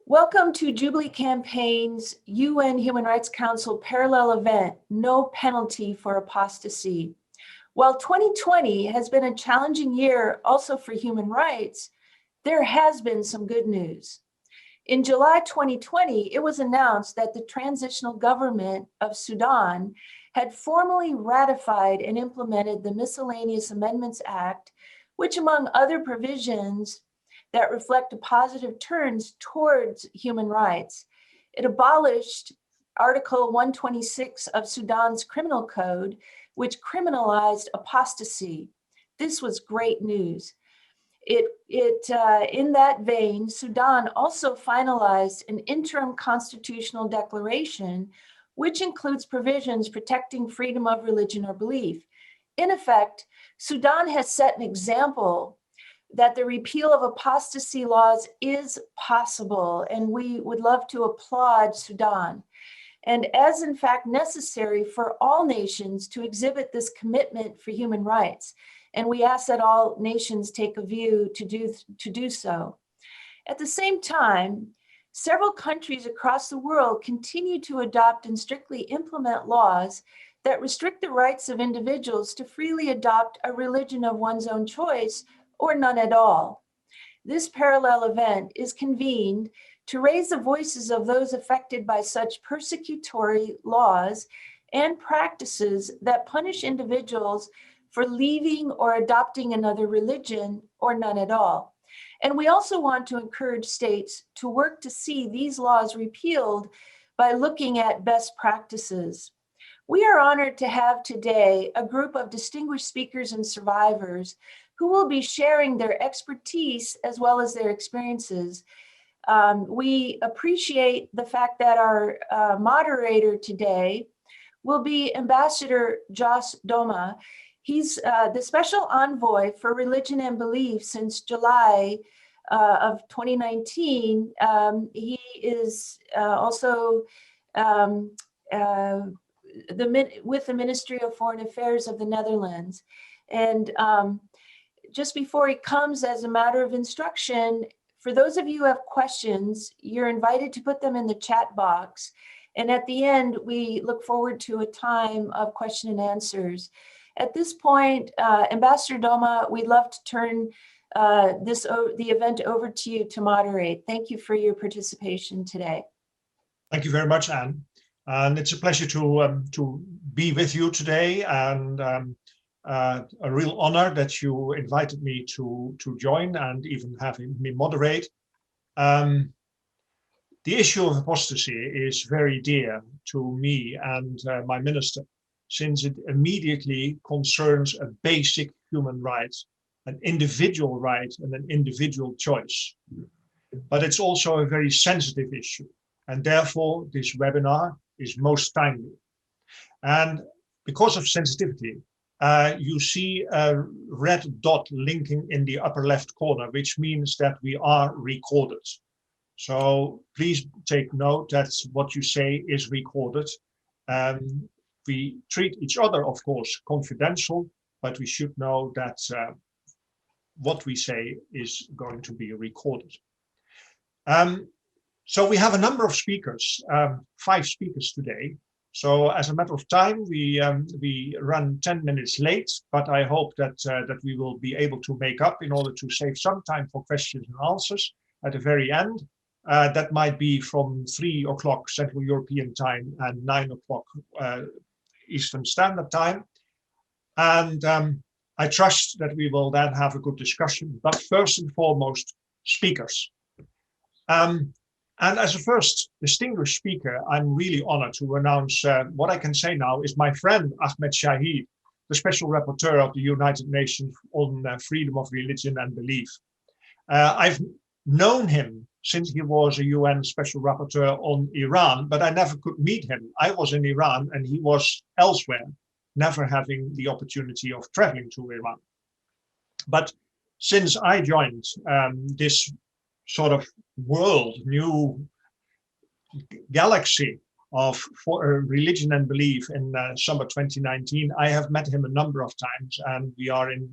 Welcome to Jubilee Campaign's UN Human Rights Council parallel event, No Penalty for Apostasy. While 2020 has been a challenging year also for human rights, there has been some good news. In July 2020, it was announced that the transitional government of Sudan had formally ratified and implemented the Miscellaneous Amendments Act, which, among other provisions that reflect a positive turns towards human rights, it abolished Article 126 of Sudan's criminal code, which criminalized apostasy. This was great news. In that vein, Sudan also finalized an interim constitutional declaration, which includes provisions protecting freedom of religion or belief. In effect, Sudan has set an example that the repeal of apostasy laws is possible, and we would love to applaud Sudan. And as in fact necessary for all nations to exhibit this commitment for human rights. And we ask that all nations take a view to do so. At the same time, several countries across the world continue to adopt and strictly implement laws that restrict the rights of individuals to freely adopt a religion of one's own choice or none at all. This parallel event is convened to raise the voices of those affected by such persecutory laws and practices that punish individuals for leaving or adopting another religion or none at all. And we also want to encourage states to work to see these laws repealed by looking at best practices. We are honored to have today a group of distinguished speakers and survivors who will be sharing their expertise as well as their experiences. We appreciate the fact that our moderator today will be Ambassador Jos Doma. He's the Special Envoy for Religion and Belief since July of 2019. He is also with the Ministry of Foreign Affairs of the Netherlands. And just before he comes, as a matter of instruction, for those of you who have questions, you're invited to put them in the chat box. And at the end, we look forward to a time of question and answers. At this point, Ambassador Doma, we'd love to turn the event over to you to moderate. Thank you for your participation today. Thank you very much, Anne. And it's a pleasure to be with you today, and a real honor that you invited me to join and even having me moderate. The issue of apostasy is very dear to me and my minister, since it immediately concerns a basic human right, an individual right and an individual choice. But it's also a very sensitive issue, and therefore this webinar is most timely. And because of sensitivity, you see a red dot linking in the upper left corner, which means that we are recorded. So please take note that what you say is recorded. We treat each other, of course, confidential, but we should know that what we say is going to be recorded. So we have a number of speakers, 5 speakers today. So as a matter of time, we run 10 minutes late, but I hope that we will be able to make up in order to save some time for questions and answers at the very end. That might be from 3 o'clock Central European time and 9 o'clock Eastern Standard Time. And I trust that we will then have a good discussion, but first and foremost, speakers. And as a first distinguished speaker, I'm really honored to announce what I can say now is my friend Ahmed Shaheed, the Special Rapporteur of the United Nations on freedom of religion and belief. I've known him since he was a UN Special Rapporteur on Iran, but I never could meet him. I was in Iran and he was elsewhere, never having the opportunity of traveling to Iran. But since I joined this sort of world, new galaxy of religion and belief in summer 2019, I have met him a number of times, and we are in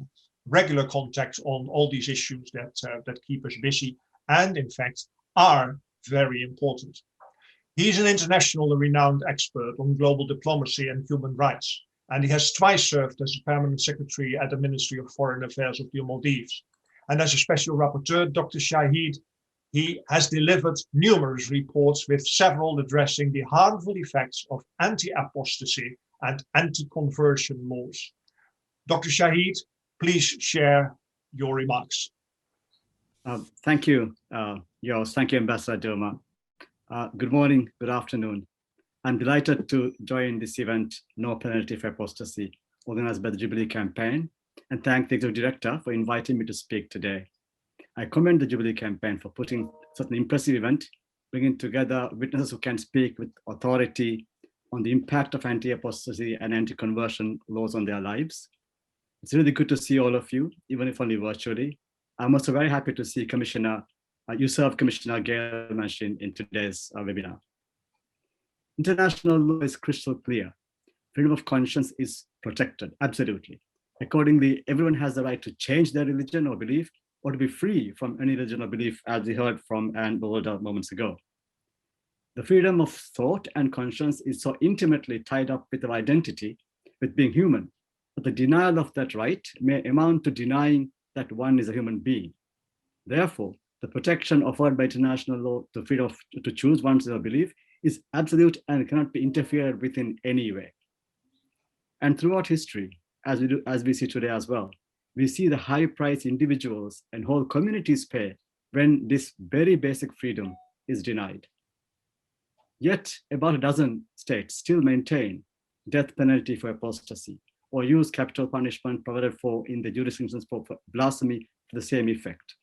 regular contact on all these issues that keep us busy, and in fact are very important. He's an internationally renowned expert on global diplomacy and human rights, and he has twice served as a permanent secretary at the Ministry of Foreign Affairs of the Maldives. And as a special rapporteur, Dr. Shaheed, he has delivered numerous reports, with several addressing the harmful effects of anti-apostasy and anti-conversion laws. Dr. Shaheed, please share your remarks. Thank you, Jos. Thank you, Ambassador Doma. Good morning, good afternoon. I'm delighted to join this event, No Penalty for Apostasy, organized by the Jubilee campaign, and thank the Executive Director for inviting me to speak today. I commend the Jubilee campaign for putting such an impressive event, bringing together witnesses who can speak with authority on the impact of anti-apostasy and anti-conversion laws on their lives. It's really good to see all of you, even if only virtually. I'm also very happy to see Commissioner Gayle Manchin in today's webinar. International law is crystal clear. Freedom of conscience is protected, absolutely. Accordingly, everyone has the right to change their religion or belief, or to be free from any religion or belief, as we heard from Buwalda moments ago. The freedom of thought and conscience is so intimately tied up with our identity, with being human, that the denial of that right may amount to denying that one is a human being. Therefore, the protection offered by international law to freedom to choose one's belief is absolute and cannot be interfered with in any way. And throughout history, as we see today as well, we see the high price individuals and whole communities pay when this very basic freedom is denied. Yet, about a dozen states still maintain death penalty for apostasy, or use capital punishment provided for in the jurisdictions for blasphemy to the same effect.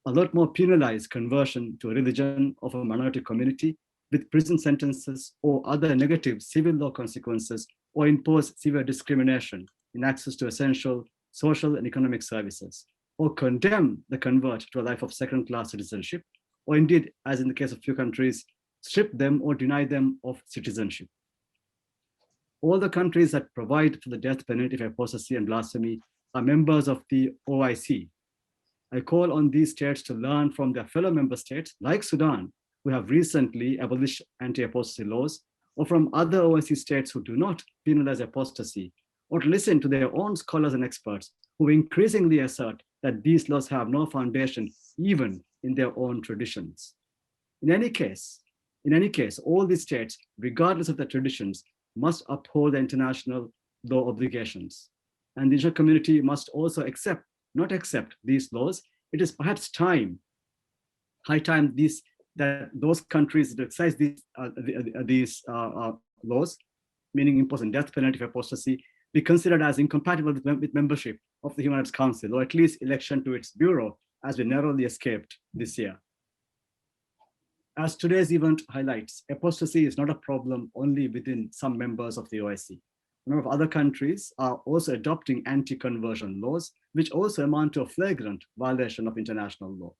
A lot more penalize conversion to a religion of a minority community with prison sentences or other negative civil law consequences, or impose severe discrimination in access to essential social and economic services, or condemn the convert to a life of second-class citizenship, or indeed, as in the case of few countries, strip them or deny them of citizenship. All the countries that provide for the death penalty for apostasy and blasphemy are members of the OIC. I call on these states to learn from their fellow member states, like Sudan, who have recently abolished anti-apostasy laws, or from other OIC states who do not penalize apostasy, or to listen to their own scholars and experts who increasingly assert that these laws have no foundation even in their own traditions. In any case, all these states, regardless of their traditions, must uphold the international law obligations. And the international community must also not accept these laws. It is perhaps high time that those countries that exercise these laws, meaning imposing death penalty for apostasy, be considered as incompatible with membership of the Human Rights Council, or at least election to its bureau, as we narrowly escaped this year. As today's event highlights, apostasy is not a problem only within some members of the OIC. A number of other countries are also adopting anti-conversion laws, which also amount to a flagrant violation of international law.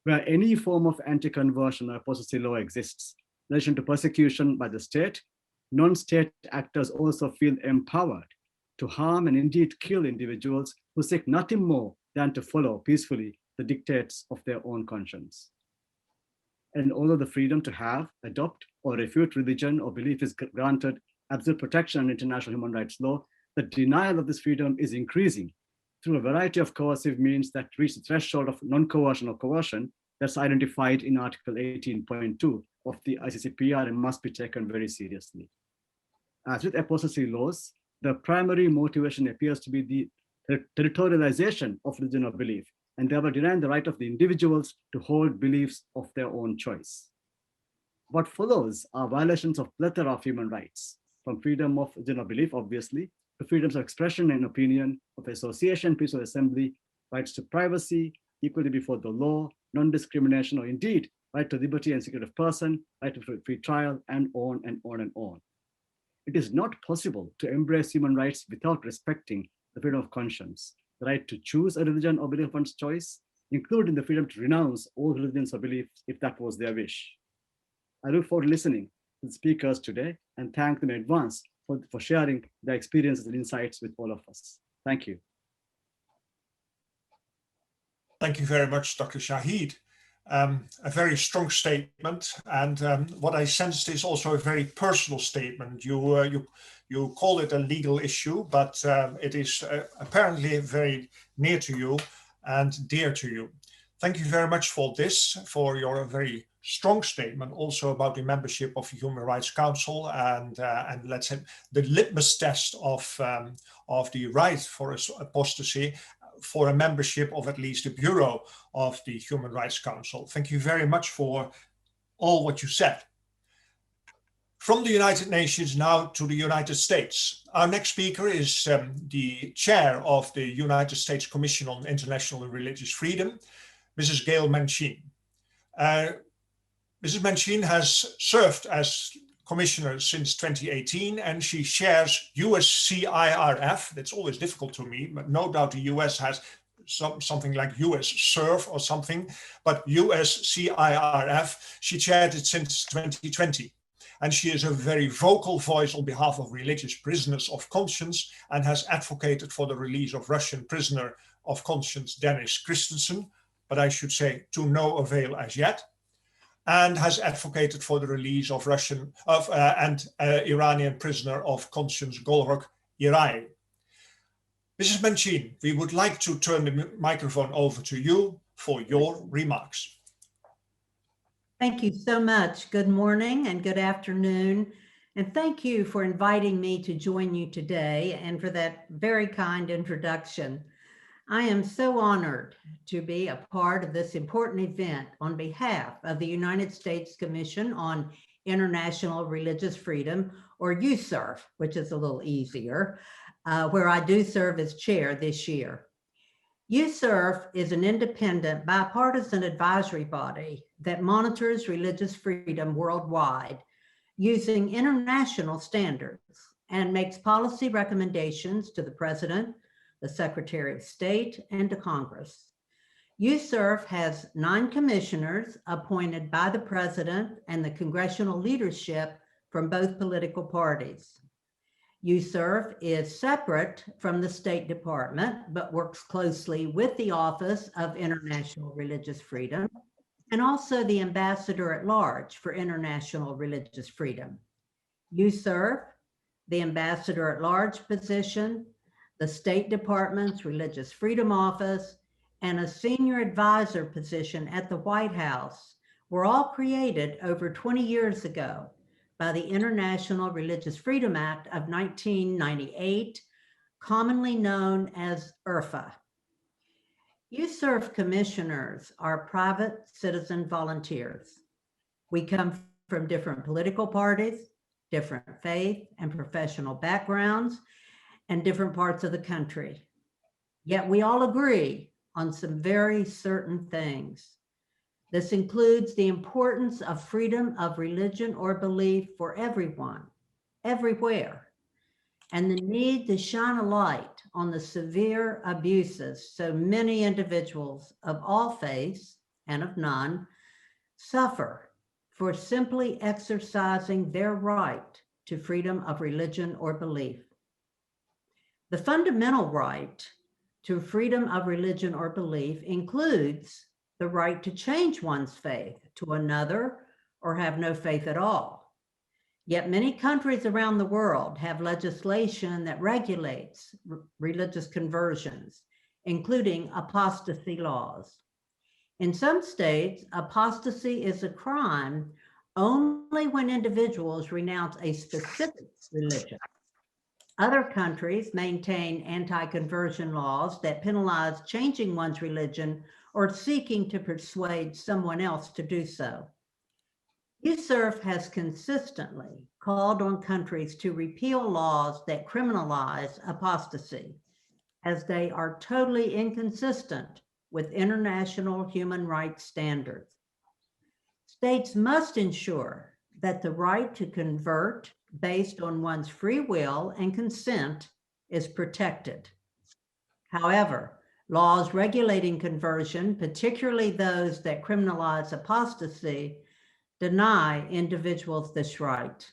Where any form of anti-conversion or apostasy law exists, in relation to persecution by the state, non-state actors also feel empowered to harm and indeed kill individuals who seek nothing more than to follow peacefully the dictates of their own conscience. And although the freedom to have, adopt, or refute religion or belief is granted absolute protection under international human rights law, the denial of this freedom is increasing through a variety of coercive means that reach the threshold of non-coercion or coercion that's identified in Article 18.2 of the ICCPR and must be taken very seriously. As with apostasy laws, the primary motivation appears to be the territorialization of religion or belief, and thereby denying the right of the individuals to hold beliefs of their own choice. What follows are violations of plethora of human rights, from freedom of religion or belief, obviously, to freedoms of expression and opinion, of association, peaceful assembly, rights to privacy, equality before the law, non-discrimination, or indeed, right to liberty and security of person, right to free trial, and on and on and on. It is not possible to embrace human rights without respecting the freedom of conscience, the right to choose a religion or belief of one's choice, including the freedom to renounce all religions or beliefs if that was their wish. I look forward to listening to the speakers today and thank them in advance for sharing their experiences and insights with all of us. Thank you. Thank you very much, Dr. Shaheed. a very strong statement, and what I sensed is also a very personal statement. You call it a legal issue, but it is apparently very near to you and dear to you. Thank you very much for this, for your very strong statement, also about the membership of the Human Rights Council and let's say the litmus test of the right for apostasy for a membership of at least the Bureau of the Human Rights Council. Thank you very much for all what you said. From the United Nations now to the United States. Our next speaker is the chair of the United States Commission on International and Religious Freedom, Mrs. Gayle Manchin. Mrs. Manchin has served as commissioner since 2018, and she chairs USCIRF. That's always difficult to me, but no doubt the US has something like US SURF or something, but USCIRF, she chaired it since 2020. And she is a very vocal voice on behalf of religious prisoners of conscience and has advocated for the release of Russian prisoner of conscience Dennis Christensen, but I should say to no avail as yet, and has advocated for the release of Iranian prisoner of conscience Golrokh Irai. Mrs. Manchin, we would like to turn the microphone over to you for your remarks. Thank you so much. Good morning and good afternoon. And thank you for inviting me to join you today and for that very kind introduction. I am so honored to be a part of this important event on behalf of the United States Commission on International Religious Freedom, or USCIRF, which is a little easier, where I do serve as chair this year. USCIRF is an independent bipartisan advisory body that monitors religious freedom worldwide using international standards and makes policy recommendations to the President, the Secretary of State, and to Congress. USCIRF has 9 commissioners appointed by the President and the congressional leadership from both political parties. USCIRF is separate from the State Department, but works closely with the Office of International Religious Freedom and also the Ambassador at Large for International Religious Freedom. USCIRF, the Ambassador at Large position, the State Department's Religious Freedom Office, and a senior advisor position at the White House were all created over 20 years ago by the International Religious Freedom Act of 1998, commonly known as IRFA. USCIRF commissioners are private citizen volunteers. We come from different political parties, different faith and professional backgrounds, and different parts of the country. Yet we all agree on some very certain things. This includes the importance of freedom of religion or belief for everyone, everywhere, and the need to shine a light on the severe abuses so many individuals of all faiths and of none suffer for simply exercising their right to freedom of religion or belief. The fundamental right to freedom of religion or belief includes the right to change one's faith to another or have no faith at all. Yet many countries around the world have legislation that regulates religious conversions, including apostasy laws. In some states, apostasy is a crime only when individuals renounce a specific religion. Other countries maintain anti-conversion laws that penalize changing one's religion or seeking to persuade someone else to do so. USCIRF has consistently called on countries to repeal laws that criminalize apostasy, as they are totally inconsistent with international human rights standards. States must ensure that the right to convert based on one's free will and consent is protected. However, laws regulating conversion, particularly those that criminalize apostasy, deny individuals this right.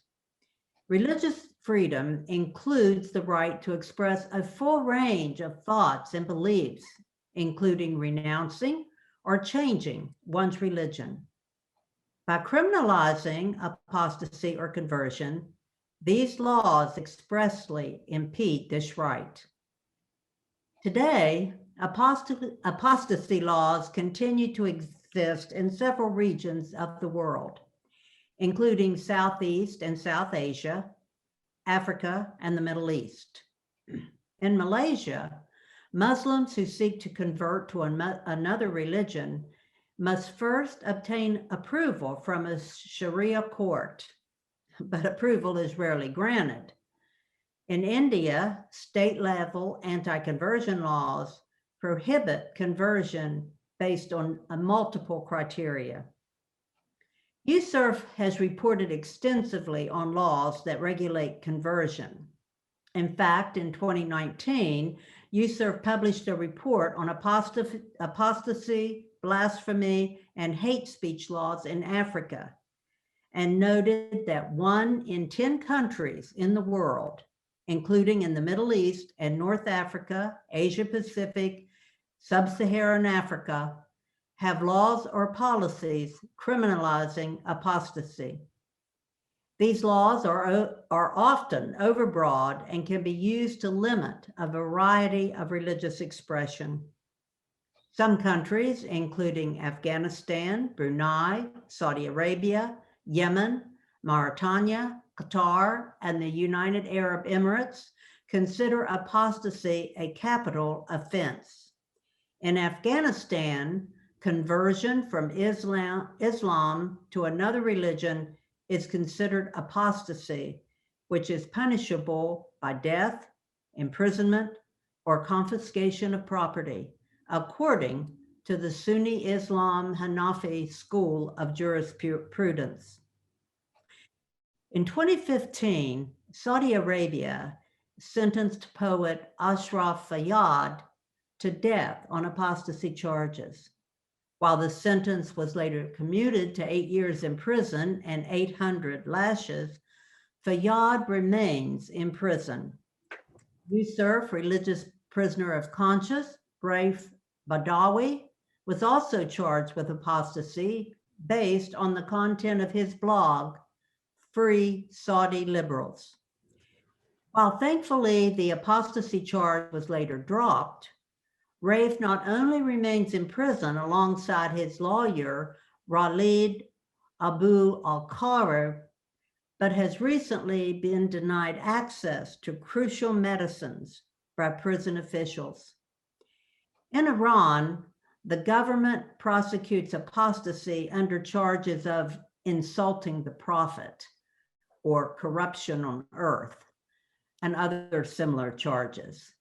Religious freedom includes the right to express a full range of thoughts and beliefs, including renouncing or changing one's religion. By criminalizing apostasy or conversion, these laws expressly impede this right. Today, apostasy laws continue to exist in several regions of the world, including Southeast and South Asia, Africa, and the Middle East. In Malaysia, Muslims who seek to convert to another religion must first obtain approval from a Sharia court, but approval is rarely granted. In India, state-level anti-conversion laws prohibit conversion based on multiple criteria. USCIRF has reported extensively on laws that regulate conversion. In fact, in 2019, USCIRF published a report on apostasy, blasphemy, and hate speech laws in Africa, and noted that 1 in 10 countries in the world, including in the Middle East and North Africa, Asia Pacific, Sub-Saharan Africa, have laws or policies criminalizing apostasy. These laws are often overbroad and can be used to limit a variety of religious expression. Some countries, including Afghanistan, Brunei, Saudi Arabia, Yemen, Mauritania, Qatar, and the United Arab Emirates, consider apostasy a capital offense. In Afghanistan, conversion from Islam to another religion is considered apostasy, which is punishable by death, imprisonment, or confiscation of property, according to the Sunni Islam Hanafi school of jurisprudence. In 2015, Saudi Arabia sentenced poet Ashraf Fayyad to death on apostasy charges. While the sentence was later commuted to 8 years in prison and 800 lashes, Fayyad remains in prison. USCIRF religious prisoner of conscience, Raif Badawi, was also charged with apostasy based on the content of his blog, Free Saudi Liberals. While thankfully the apostasy charge was later dropped, Raif not only remains in prison alongside his lawyer, Ralid Abu al-Qarib, but has recently been denied access to crucial medicines by prison officials. In Iran, the government prosecutes apostasy under charges of insulting the prophet or corruption on earth and other similar charges.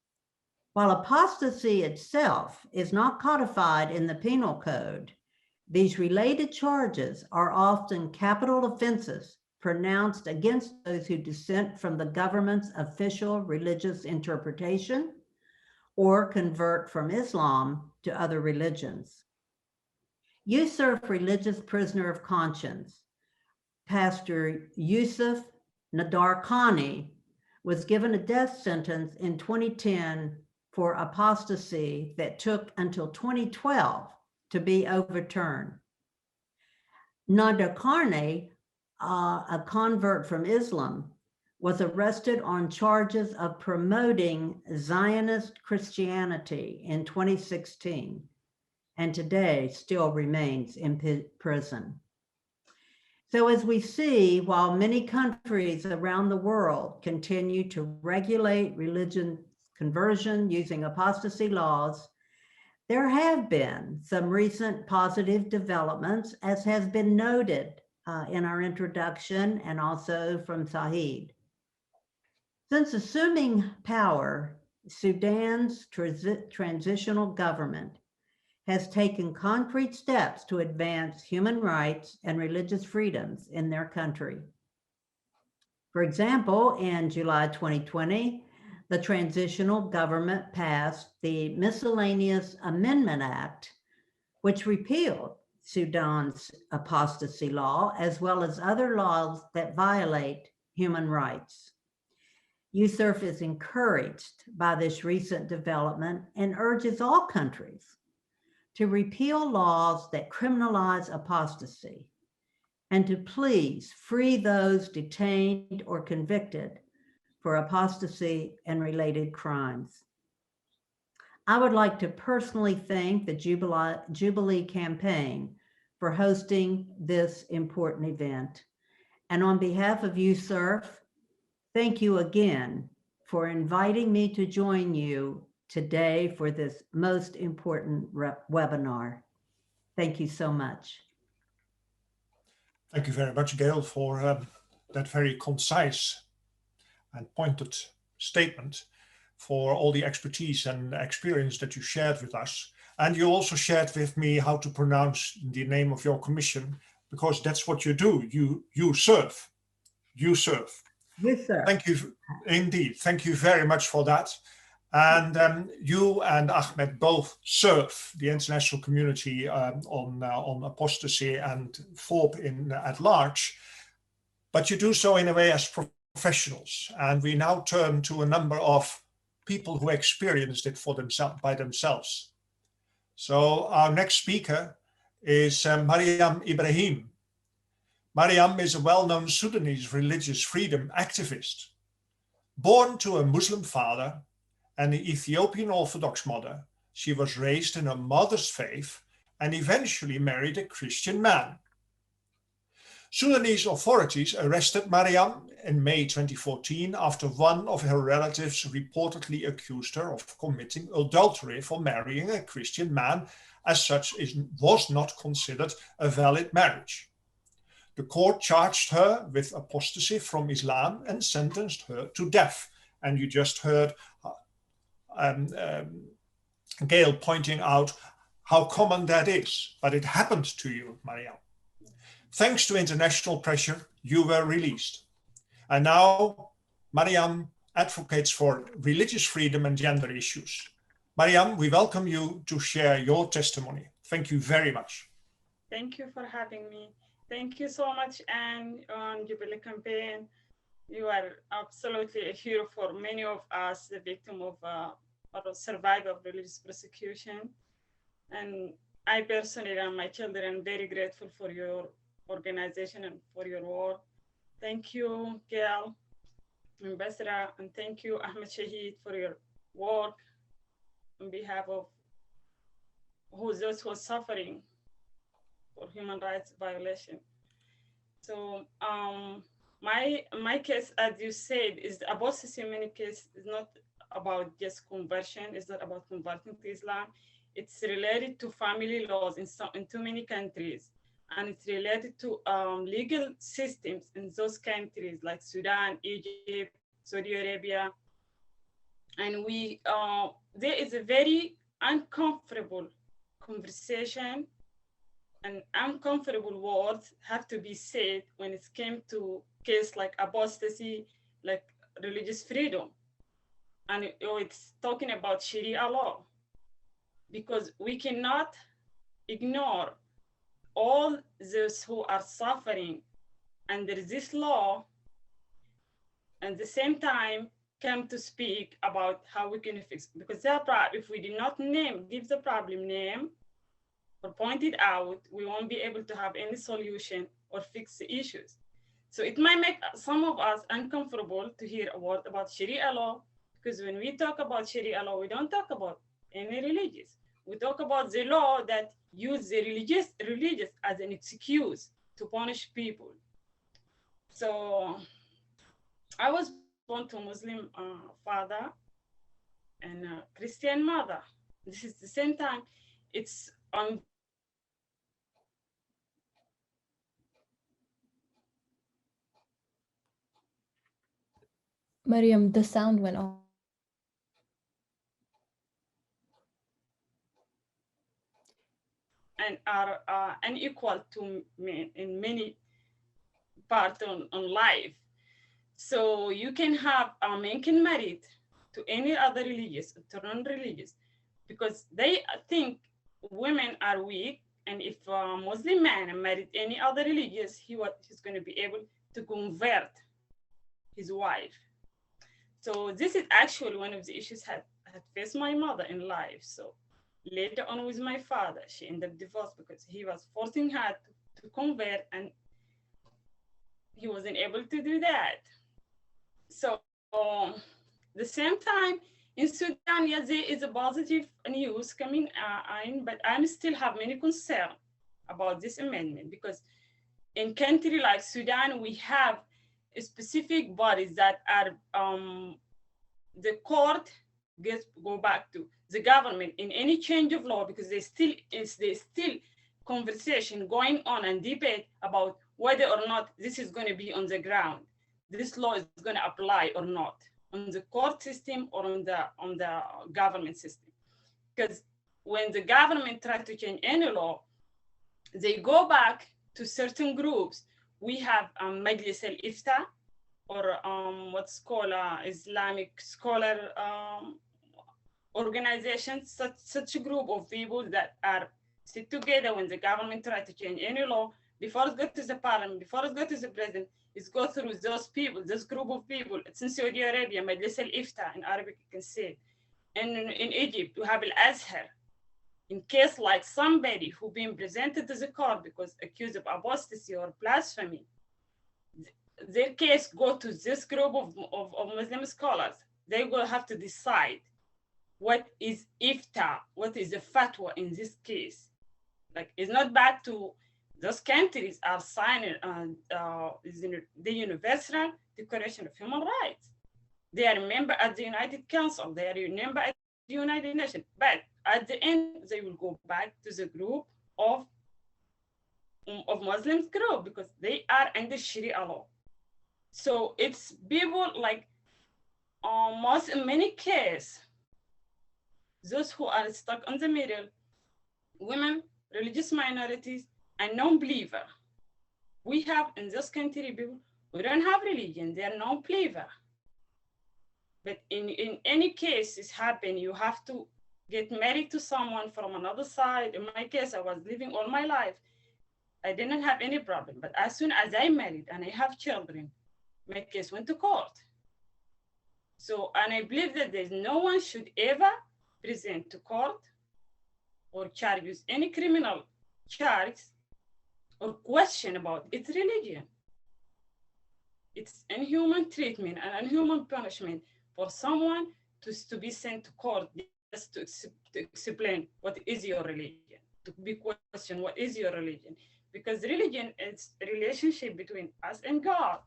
While apostasy itself is not codified in the penal code, these related charges are often capital offenses pronounced against those who dissent from the government's official religious interpretation or convert from Islam to other religions. USCIRF religious prisoner of conscience, Pastor Yusuf Nadarkhani, was given a death sentence in 2010 for apostasy that took until 2012 to be overturned. Nadarkhani, a convert from Islam, was arrested on charges of promoting Zionist Christianity in 2016, and today still remains in prison. So as we see, while many countries around the world continue to regulate religion conversion using apostasy laws, there have been some recent positive developments, as has been noted in our introduction and also from Shaheed. Since assuming power, Sudan's transitional government has taken concrete steps to advance human rights and religious freedoms in their country. For example, in July 2020, the transitional government passed the Miscellaneous Amendment Act, which repealed Sudan's apostasy law, as well as other laws that violate human rights. USCIRF is encouraged by this recent development and urges all countries to repeal laws that criminalize apostasy, and to please free those detained or convicted for apostasy and related crimes. I would like to personally thank the Jubilee campaign for hosting this important event. And on behalf of USERF, thank you again for inviting me to join you today for this most important webinar. Thank you so much. Thank you very much, Gayle, for that very concise and pointed statement, for all the expertise and experience that you shared with us. And you also shared with me how to pronounce the name of your commission, because that's what you do. You serve. You serve. Yes, sir. Thank you. Indeed. Thank you very much for that. And you and Ahmed both serve the international community on apostasy and FORB at large, but you do so in a way as professionals. And we now turn to a number of people who experienced it for themselves, by themselves. So our next speaker is Mariam Ibraheem. Mariam is a well-known Sudanese religious freedom activist. Born to a Muslim father and an Ethiopian Orthodox mother, she was raised in her mother's faith and eventually married a Christian man. Sudanese authorities arrested Mariam in May 2014 after one of her relatives reportedly accused her of committing adultery for marrying a Christian man. As such, it was not considered a valid marriage. The court charged her with apostasy from Islam and sentenced her to death. And you just heard Gayle pointing out how common that is, but it happened to you, Mariam. Thanks to international pressure, you were released. And now Mariam advocates for religious freedom and gender issues. Mariam, we welcome you to share your testimony. Thank you very much. Thank you for having me. Thank you so much, Anne, on Jubilee campaign. You are absolutely a hero for many of us, the victim of or survivor of religious persecution. And I personally and my children are very grateful for your organization and for your work. Thank you, Gayle, Ambassador, and thank you, Ahmed Shaheed, for your work on behalf of those who are suffering for human rights violation. So my case, as you said, is apostasy in many cases is not about just conversion. It's not about converting to Islam. It's related to family laws in too many countries. And it's related to legal systems in those countries like Sudan, Egypt, Saudi Arabia. And there is a very uncomfortable conversation and uncomfortable words have to be said when it came to case like apostasy, like religious freedom. And it's talking about Sharia law, because we cannot ignore all those who are suffering under this law, and at the same time come to speak about how we can fix it. Because if we do not give the problem name or point it out, we won't be able to have any solution or fix the issues. So it might make some of us uncomfortable to hear a word about Sharia law, because when we talk about Sharia law, we don't talk about any religious. We talk about the law that use the religious as an excuse to punish people. So I was born to a Muslim father and a Christian mother. This is the same time, it's Mariam, the sound went off. and are unequal to men in many parts on life. So you can have a man can marry to any other religious, to non-religious, because they think women are weak, and if a Muslim man married any other religious, he's going to be able to convert his wife. So this is actually one of the issues had faced my mother in life. So Later on with my father, she ended up divorced because he was forcing her to convert and he wasn't able to do that. So the same time in Sudan, yes, there is a positive news coming in, but I still have many concerns about this amendment because in country like Sudan, we have specific bodies that are the court go back to the government in any change of law because there's still conversation going on and debate about whether or not this is going to be on the ground. This law is going to apply or not on the court system or on the government system. Because when the government tries to change any law, they go back to certain groups. We have Majlis al-Ifta, or what's called Islamic scholar organizations, such a group of people that are sit together when the government tries to change any law. Before it goes to the parliament, before it goes to the president, it's go through those people, this group of people. It's in Saudi Arabia, Majlis al-Ifta, in Arabic you can say. And in Egypt, we have al-Azhar. In case like somebody who been presented to the court because accused of apostasy or blasphemy, their case go to this group of Muslim scholars. They will have to decide what is ifta, what is the fatwa in this case. Like, it's not back to those countries are signing the Universal Declaration of Human Rights. They are a member at the United Council. They are a member at the United Nations. But at the end, they will go back to the group of Muslims group because they are under Sharia law. So it's people like almost in many cases, those who are stuck in the middle, women, religious minorities, and non-believer. We have in this country people who don't have religion, they are non-believer. But in any case it's happened, you have to get married to someone from another side. In my case, I was living all my life. I didn't have any problem. But as soon as I married and I have children, my case went to court. So, and I believe that there's no one should ever present to court or charge with any criminal charge or question about its religion. It's inhuman treatment and inhuman punishment for someone to be sent to court just to explain what is your religion, to be questioned what is your religion, because religion is a relationship between us and God.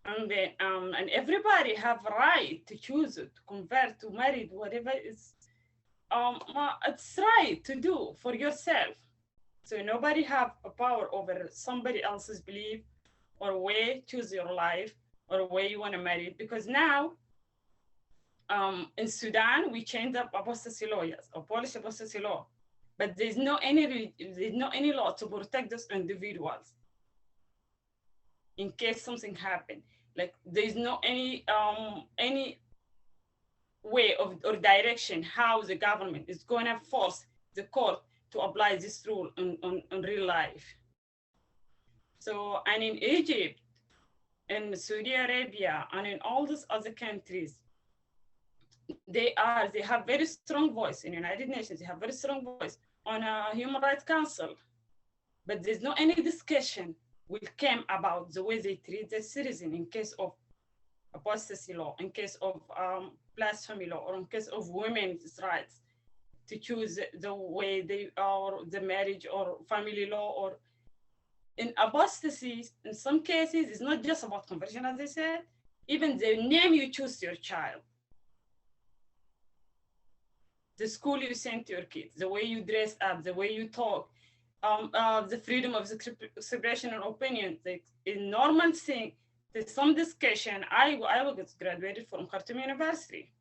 And then, and everybody have a right to choose it, to convert, to marry, whatever is, it's right to do for yourself. So nobody have a power over somebody else's belief or way choose your life or way you want to marry. Because now, in Sudan, we changed up apostasy law, yes, abolished apostasy law, but there's no any law to protect those individuals in case something happened. Like there's no any way of or direction how the government is going to force the court to apply this rule in real life. So, and in Egypt, in Saudi Arabia, and in all these other countries, they have very strong voice in the United Nations. They have very strong voice on a Human Rights Council, but there's no any discussion will come about the way they treat the citizen in case of apostasy law, in case of blasphemy law, or in case of women's rights to choose the way they are, the marriage or family law. Or in apostasy, in some cases, it's not just about conversion, as I said, even the name you choose to your child, the school you send to your kids, the way you dress up, the way you talk, the freedom of expression and opinion, the normal thing. There's some discussion. I was graduated from Khartoum University.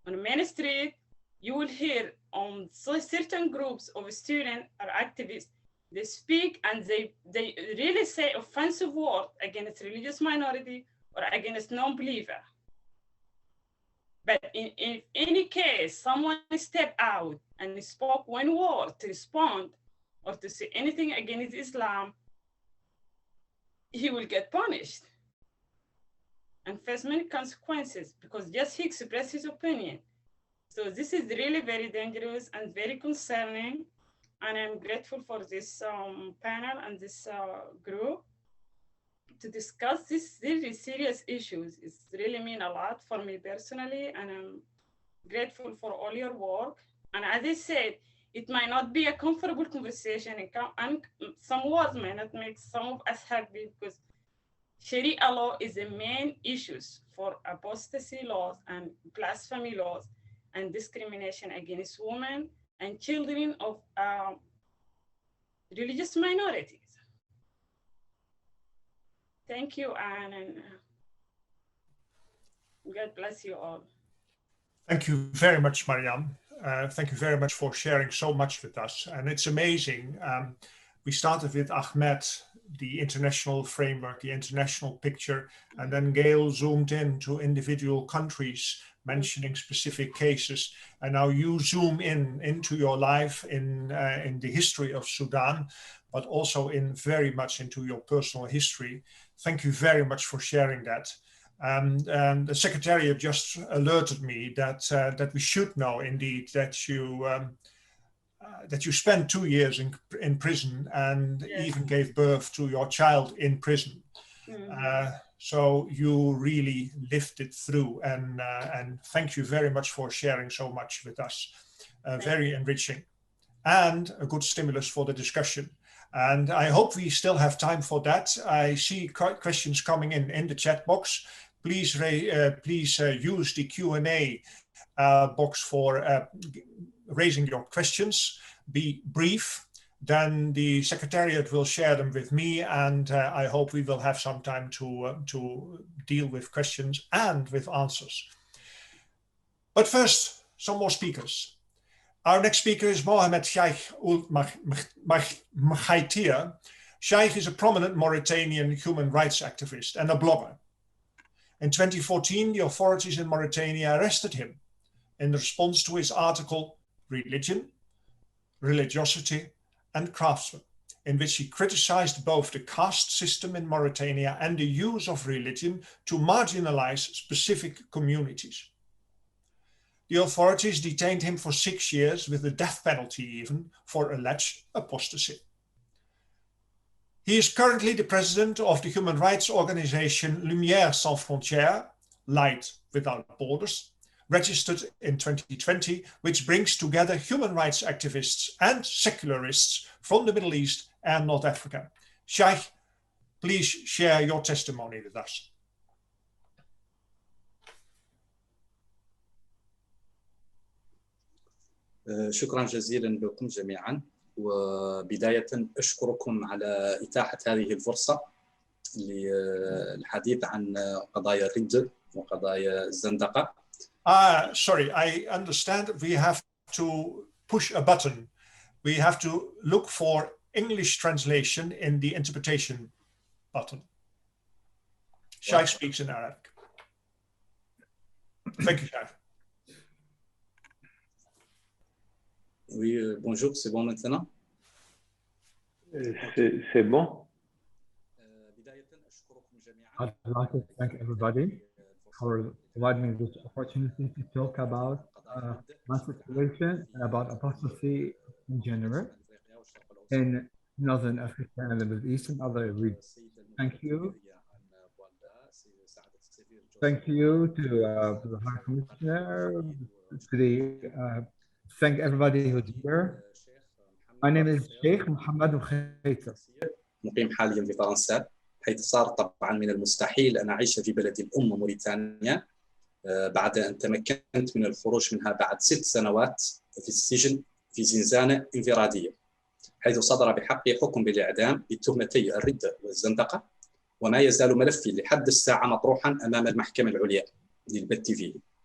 On Main Street, you will hear certain groups of students or activists, they speak and they really say offensive words against religious minority or against non-believer. But in any case, someone stepped out and spoke one word to respond or to say anything against Islam, he will get punished and face many consequences because just he expressed his opinion. So this is really very dangerous and very concerning. And I'm grateful for this panel and this group to discuss these really serious issues. It's really mean a lot for me personally, and I'm grateful for all your work. And as I said, it might not be a comfortable conversation, and some words might not make some of us happy, because Sharia law is the main issues for apostasy laws and blasphemy laws and discrimination against women and children of religious minorities. Thank you, Anne, and God bless you all. Thank you very much, Mariam. Thank you very much for sharing so much with us. And it's amazing. We started with Ahmed, the international framework, the international picture, and then Gayle zoomed in to individual countries, mentioning specific cases. And now you zoom into your life in the history of Sudan, but also very much into your personal history. Thank you very much for sharing that. And the Secretariat just alerted me that we should know indeed that you spent 2 years in prison and Yes. even gave birth to your child in prison. So you really lived it through, and thank you very much for sharing so much with us. Very enriching and a good stimulus for the discussion. And I hope we still have time for that. I see questions coming in the chat box. Please use the Q&A box for raising your questions. Be brief, then the Secretariat will share them with me, and I hope we will have some time to deal with questions and with answers. But first, some more speakers. Our next speaker is Mohamed Cheikh Ould Mkhaitir. Cheikh is a prominent Mauritanian human rights activist and a blogger. In 2014, the authorities in Mauritania arrested him in response to his article, Religion, Religiosity and Craftsmen, in which he criticized both the caste system in Mauritania and the use of religion to marginalize specific communities. The authorities detained him for 6 years with the death penalty even for alleged apostasy. He is currently the president of the human rights organization Lumière Sans Frontières, Light Without Borders, registered in 2020, which brings together human rights activists and secularists from the Middle East and North Africa. Cheikh, please share your testimony with us. شكرا جزيلا لكم جميعا، وبداية أشكركم على إتاحة هذه الفرصة للحديث عن قضايا الردة وقضايا الزندقة. Sorry, I understand we have to push a button. We have to look for English translation in the interpretation button. Cheikh speaks in Arabic. Thank you, Cheikh. Oui, bonjour, c'est bon maintenant? C'est bon. I'd like to thank everybody for providing me this opportunity to talk about my situation and about apostasy in general in Northern Africa and the Middle East and other regions. Thank you. Thank you to the High Commissioner, thank everybody who's here. My name is Sheikh Mohamed Mkhaitir. مقيم حاليا في فرنسا، حيث صار طبعا من المستحيل أن أعيش في بلدي الأم موريتانيا بعد أن تمكنت من الخروج منها بعد 6 سنوات في السجن في زنزانة انفرادية، حيث صدر بحقي حكم بالإعدام بتهمتي الردة والزندقة، وما يزال ملفي لحد الساعة مطروحا أمام المحكمة العليا للبت فيه.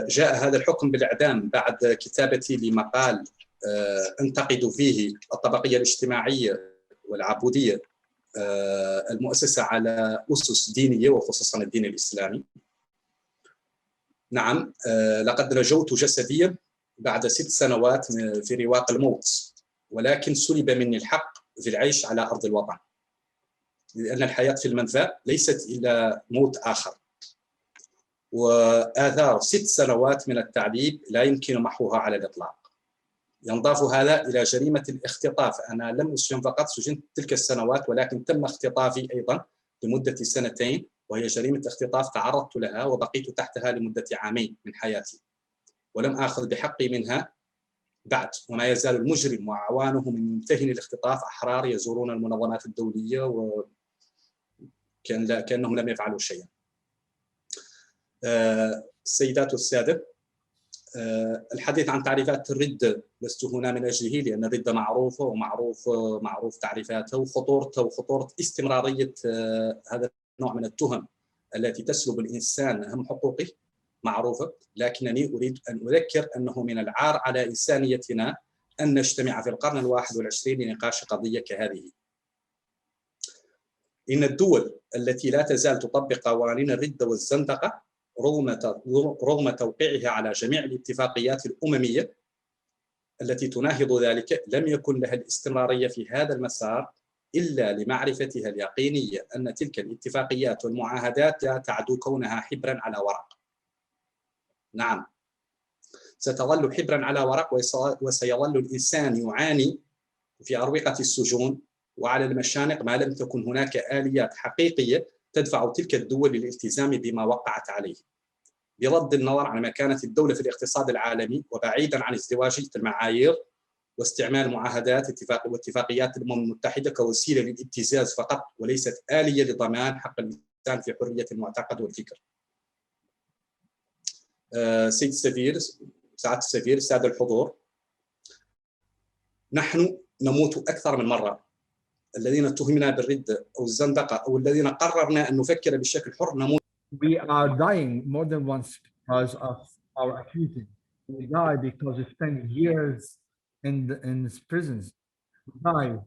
جاء هذا الحكم بالإعدام بعد كتابتي لمقال أنتقد فيه الطبقية الاجتماعية والعبودية المؤسسة على أسس دينية وخصوصا الدين الإسلامي. نعم، لقد رجوت جسديا بعد 6 سنوات في رواق الموت، ولكن سلب مني الحق في العيش على أرض الوطن، لأن الحياة في المنفى ليست إلا موت آخر. وآثار 6 سنوات من التعذيب لا يمكن محوها على الإطلاق. ينضاف هذا إلى جريمة الاختطاف. أنا لم أسجن فقط، سجنت تلك السنوات، ولكن تم اختطافي أيضا لمدة 2 سنين، وهي جريمة اختطاف تعرضت لها وبقيت تحتها لمدة 2 عام من حياتي، ولم آخذ بحقي منها بعد. وما يزال المجرم وأعوانه من ممتهني الاختطاف أحرار يزورون المنظمات الدولية كأنهم لم يفعلوا شيئا. السيدات والسادة، الحديث عن تعريفات الردة لست هنا من أجله، لأن الردة معروفة ومعروف تعريفاتها وخطورة استمرارية هذا النوع من التهم التي تسلب الإنسان أهم حقوقه معروفة. لكنني أريد أن أذكر أنه من العار على إنسانيتنا أن نجتمع في القرن 21 لنقاش قضية كهذه. إن الدول التي لا تزال تطبق قوانين الردة والزندقة رغم توقيعها على جميع الاتفاقيات الأممية التي تناهض ذلك، لم يكن لها الاستمرارية في هذا المسار إلا لمعرفتها اليقينية أن تلك الاتفاقيات والمعاهدات لا تعدو كونها حبرا على ورق. نعم، ستظل حبرا على ورق، وسيظل الإنسان يعاني في أروقة السجون وعلى المشانق ما لم تكن هناك آليات حقيقية تدفع تلك الدول للالتزام بما وقعت عليه، بغض النظر عن مكانة الدولة في الاقتصاد العالمي، وبعيدا عن ازدواجية المعايير واستعمال معاهدات واتفاقيات الأمم المتحدة كوسيلة للابتزاز فقط، وليست آلية لضمان حق الإنسان في حرية المعتقد والفكر. سيد السفير، سعادة السفير، السادة الحضور، نحن نموت أكثر من مرة. الذين اتهمنا بالردة أو الزندقة أو الذين قررنا أن نفكر بشكل حر نموت. We are dying more than once because of our accusing. We die because we spend years in prisons. We die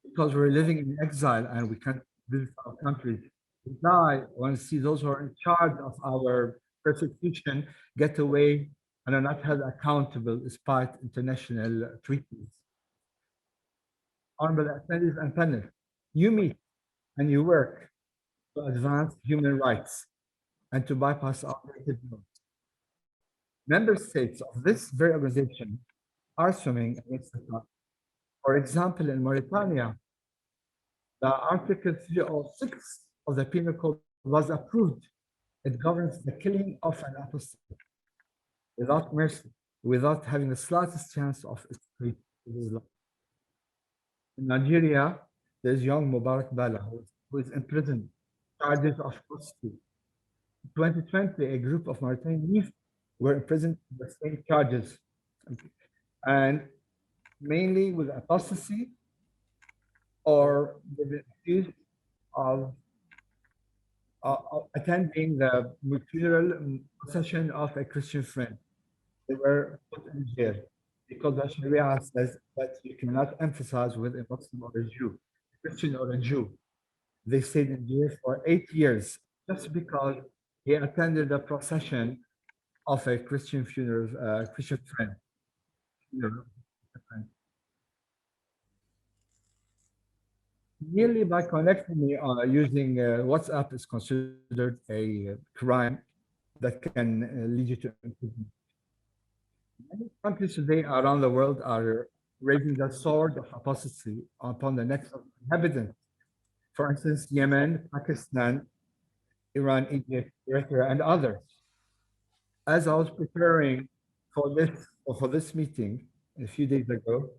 because we're living in exile and we can't visit our countries. We die when we see those who are in charge of our persecution get away and are not held accountable despite international treaties. Honorable attendees and panelists, you meet and you work to advance human rights and to bypass outdated norms. Member states of this very organization are swimming against the current. For example, in Mauritania, the Article 306 of the Penal Code was approved. It governs the killing of an apostate without mercy, without having the slightest chance of escape to his life. In Nigeria, there's young Mubarak Bala, who is imprisoned, charges of apostasy. In 2020, a group of Mauritanian youth were imprisoned with the same charges, and mainly with apostasy, or the accused of attending the funeral procession of a Christian friend. They were put in jail because the Sharia says that you cannot emphasize with a Muslim or a Jew, a Christian or a Jew. They stayed in jail for 8 years just because he attended the procession of a Christian funeral, Christian friend. Merely by connecting me using WhatsApp is considered a crime that can lead you to imprisonment. Many countries today around the world are raising the sword of apostasy upon the necks of inhabitants. For instance, Yemen, Pakistan, Iran, Egypt, Eritrea, and others. As I was preparing for this meeting a few days ago,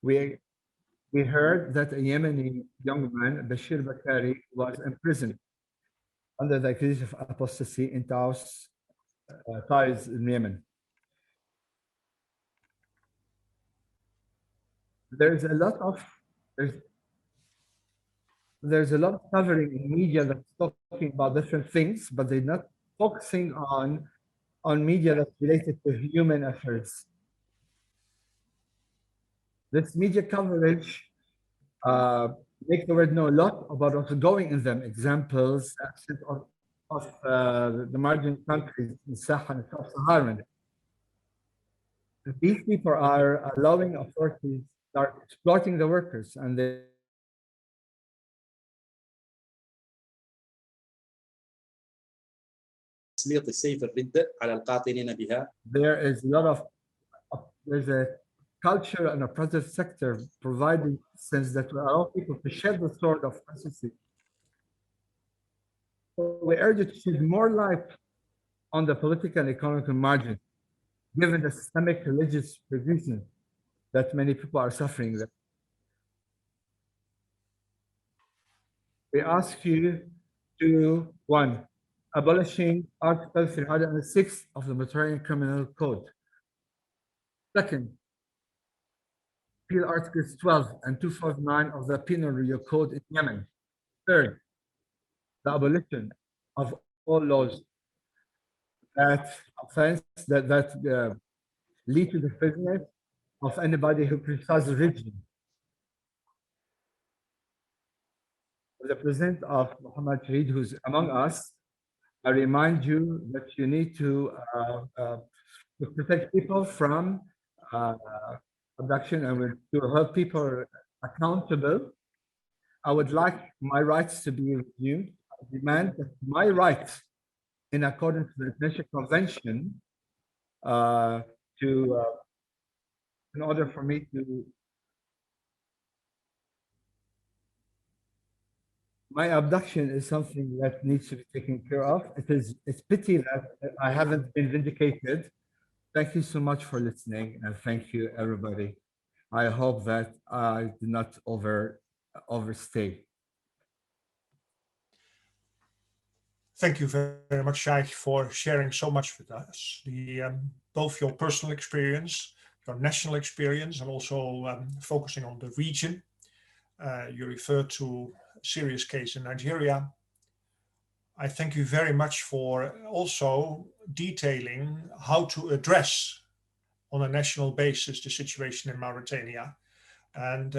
we heard that a Yemeni young man, Bashir Bakari, was imprisoned under the accusation of apostasy in Taos ties in Yemen. There's a lot of covering in media that's talking about different things, but they're not focusing on media that's related to human affairs. This media coverage make the world know a lot about what's going in them. Examples of the margin countries in Sahel and Sub-Saharan. These people are allowing authorities start exploiting the workers, and they تسليط سيف الردة على القاطنين بها. There's a culture and a private sector providing sense that will allow people to shed the sword of apostasy. So we urge you to shed more light on the political and economic margin, given the systemic religious persecution that many people are suffering. We ask you to, 1, abolishing Article 306 of the Mauritanian Criminal Code. 2nd, repeal Articles 12 and 249 of the Penal Code in Yemen. 3rd, the abolition of all laws that lead to the imprisonment of anybody who criticizes religion. The President of Mohamed Shaheed, who's among us, I remind you that you need to protect people from abduction and to hold people accountable. I would like my rights to be reviewed. I demand that my rights, in accordance with the International Convention, in order for me to, my abduction is something that needs to be taken care of. It's pity that I haven't been vindicated. Thank you so much for listening, and thank you, everybody. I hope that I did not overstay. Thank you very much, Cheikh, for sharing so much with us. Both your personal experience, your national experience, and also focusing on the region. You referred to a serious case in Nigeria. I thank you very much for also detailing how to address on a national basis the situation in Mauritania. And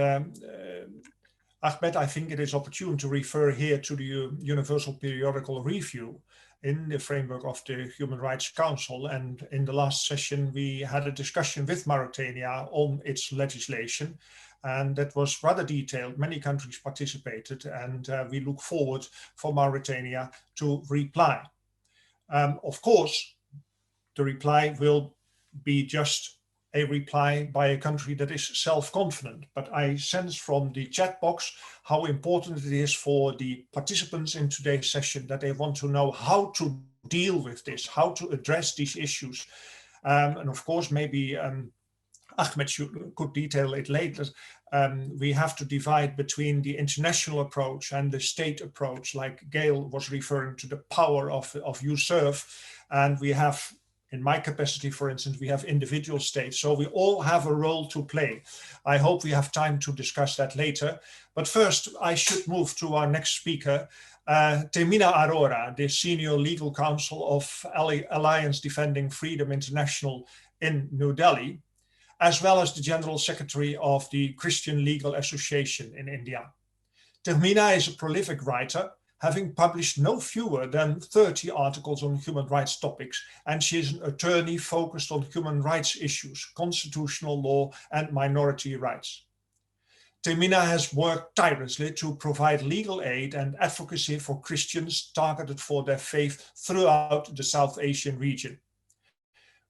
Ahmed, I think it is opportune to refer here to the Universal Periodical Review in the framework of the Human Rights Council. And in the last session, we had a discussion with Mauritania on its legislation. And that was rather detailed. Many countries participated, and we look forward for Mauritania to reply. Of course, the reply will be just a reply by a country that is self-confident. But I sense from the chat box how important it is for the participants in today's session that they want to know how to deal with this, how to address these issues. And of course, maybe Ahmed could detail it later. We have to divide between the international approach and the state approach, like Gayle was referring to the power of usurp. And we have, in my capacity, for instance, we have individual states. So we all have a role to play. I hope we have time to discuss that later. But first, I should move to our next speaker, Tehmina Arora, the Senior Legal Counsel of Alliance Defending Freedom International in New Delhi, as well as the General Secretary of the Christian Legal Association in India. Tehmina is a prolific writer, having published no fewer than 30 articles on human rights topics, and she is an attorney focused on human rights issues, constitutional law, and minority rights. Tehmina has worked tirelessly to provide legal aid and advocacy for Christians targeted for their faith throughout the South Asian region.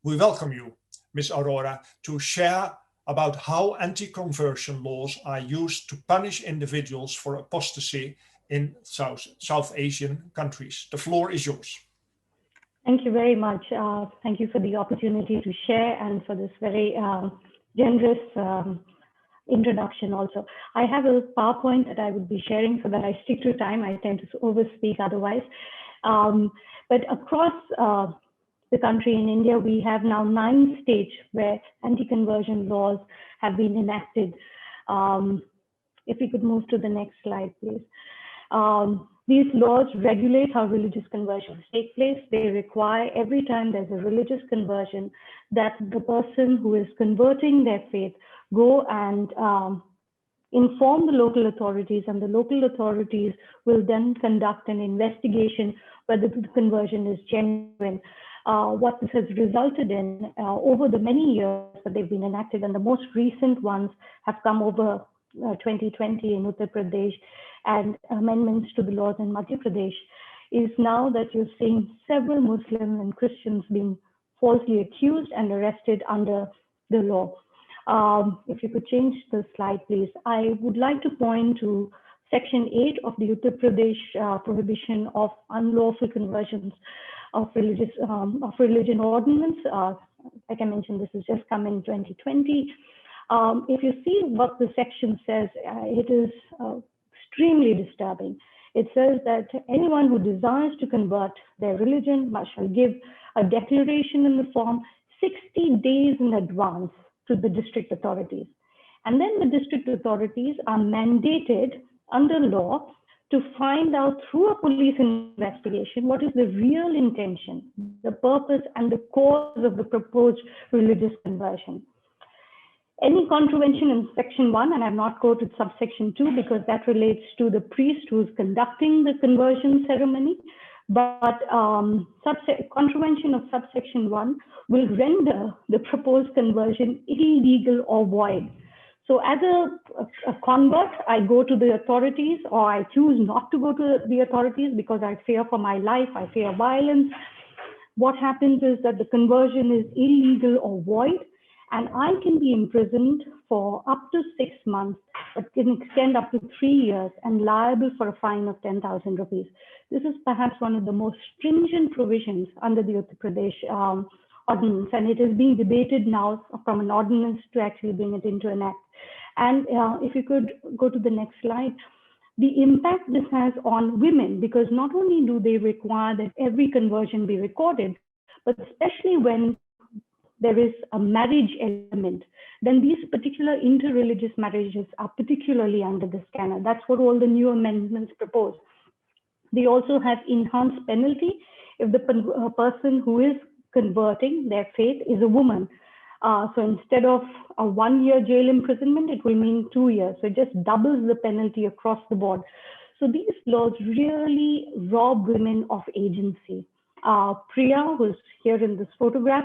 We welcome you, Ms. Arora, to share about how anti-conversion laws are used to punish individuals for apostasy in South Asian countries. The floor is yours. Thank you very much. Thank you for the opportunity to share and for this very generous introduction also. I have a PowerPoint that I would be sharing so that I stick to time. I tend to overspeak otherwise. But across the country in India, we have now 9 states where anti-conversion laws have been enacted. If we could move to the next slide, please. These laws regulate how religious conversions take place. They require every time there's a religious conversion that the person who is converting their faith go and inform the local authorities, and the local authorities will then conduct an investigation whether the conversion is genuine. What this has resulted in over the many years that they've been enacted, and the most recent ones have come over 2020 in Uttar Pradesh and amendments to the laws in Madhya Pradesh, is now that you're seeing several Muslims and Christians being falsely accused and arrested under the law. If you could change the slide, please. I would like to point to Section 8 of the Uttar Pradesh Prohibition of Unlawful Conversions of Religion Ordinance. Like I mentioned, this has just come in 2020. If you see what the section says, it is extremely disturbing. It says that anyone who desires to convert their religion shall give a declaration in the form 60 days in advance to the district authorities. And then the district authorities are mandated under law to find out through a police investigation what is the real intention, the purpose and the cause of the proposed religious conversion. Any contravention in Section 1, and I've not quoted subsection 2 because that relates to the priest who's conducting the conversion ceremony, but contravention of subsection 1 will render the proposed conversion illegal or void. So as a convert, I go to the authorities, or I choose not to go to the authorities because I fear for my life, I fear violence. What happens is that the conversion is illegal or void, and I can be imprisoned for up to 6 months, but can extend up to 3 years and liable for a fine of 10,000 rupees. This is perhaps one of the most stringent provisions under the Uttar Pradesh ordinance, and it is being debated now from an ordinance to actually bring it into an act. And if you could go to the next slide, the impact this has on women, because not only do they require that every conversion be recorded, but especially when there is a marriage element, then these particular interreligious marriages are particularly under the scanner. That's what all the new amendments propose. They also have enhanced penalty if the person who is converting their faith is a woman. So instead of a 1-year jail imprisonment, it will mean 2 years. So it just doubles the penalty across the board. So these laws really rob women of agency. Priya, who's here in this photograph,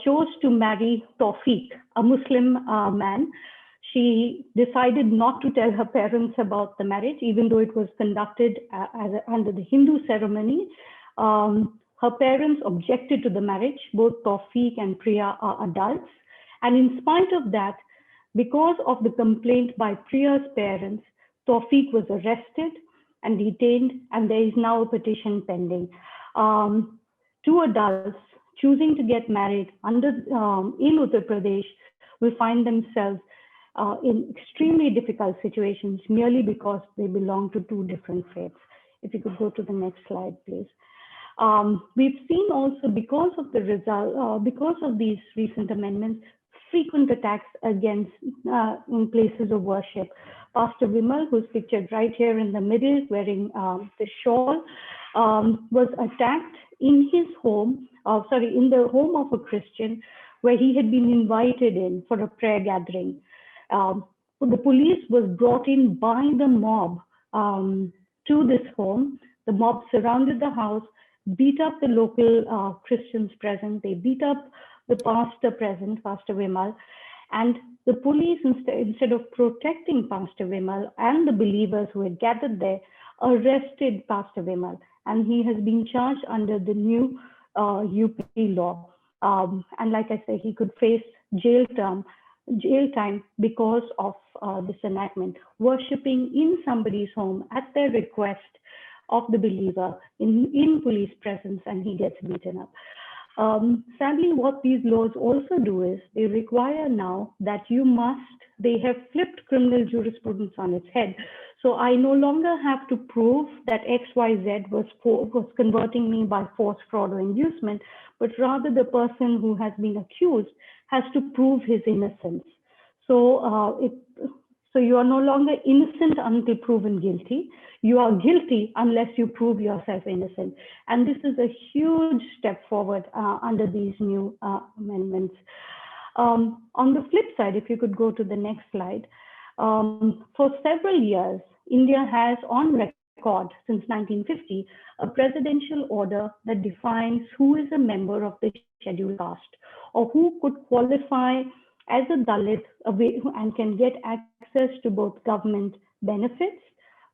chose to marry Tawfiq, a Muslim man. She decided not to tell her parents about the marriage, even though it was conducted under the Hindu ceremony. Her parents objected to the marriage. Both Tawfiq and Priya are adults. And in spite of that, because of the complaint by Priya's parents, Tawfiq was arrested and detained, and there is now a petition pending. 2 adults choosing to get married in Uttar Pradesh will find themselves in extremely difficult situations merely because they belong to 2 different faiths. If you could go to the next slide, please. We've seen also, because of the result, because of these recent amendments, frequent attacks against in places of worship. Pastor Vimal, who's pictured right here in the middle, wearing the shawl, was attacked in his home, in the home of a Christian, where he had been invited in for a prayer gathering. The police was brought in by the mob to this home. The mob surrounded the house, beat up the local Christians present. They beat up the pastor present, Pastor Vimal, and the police, instead of protecting Pastor Vimal and the believers who had gathered there, arrested Pastor Vimal, and he has been charged under the new UP law. And like I said, he could face jail time because of this enactment. Worshipping in somebody's home at their request of the believer in police presence, and he gets beaten up. Sadly, what these laws also do is they require now that they have flipped criminal jurisprudence on its head. So I no longer have to prove that XYZ was converting me by force, fraud, or inducement, but rather the person who has been accused has to prove his innocence. So you are no longer innocent until proven guilty. You are guilty unless you prove yourself innocent. And this is a huge step forward under these new amendments. On the flip side, if you could go to the next slide, for several years, India has on record since 1950 a presidential order that defines who is a member of the scheduled caste, or who could qualify as a Dalit and can get access to both government benefits,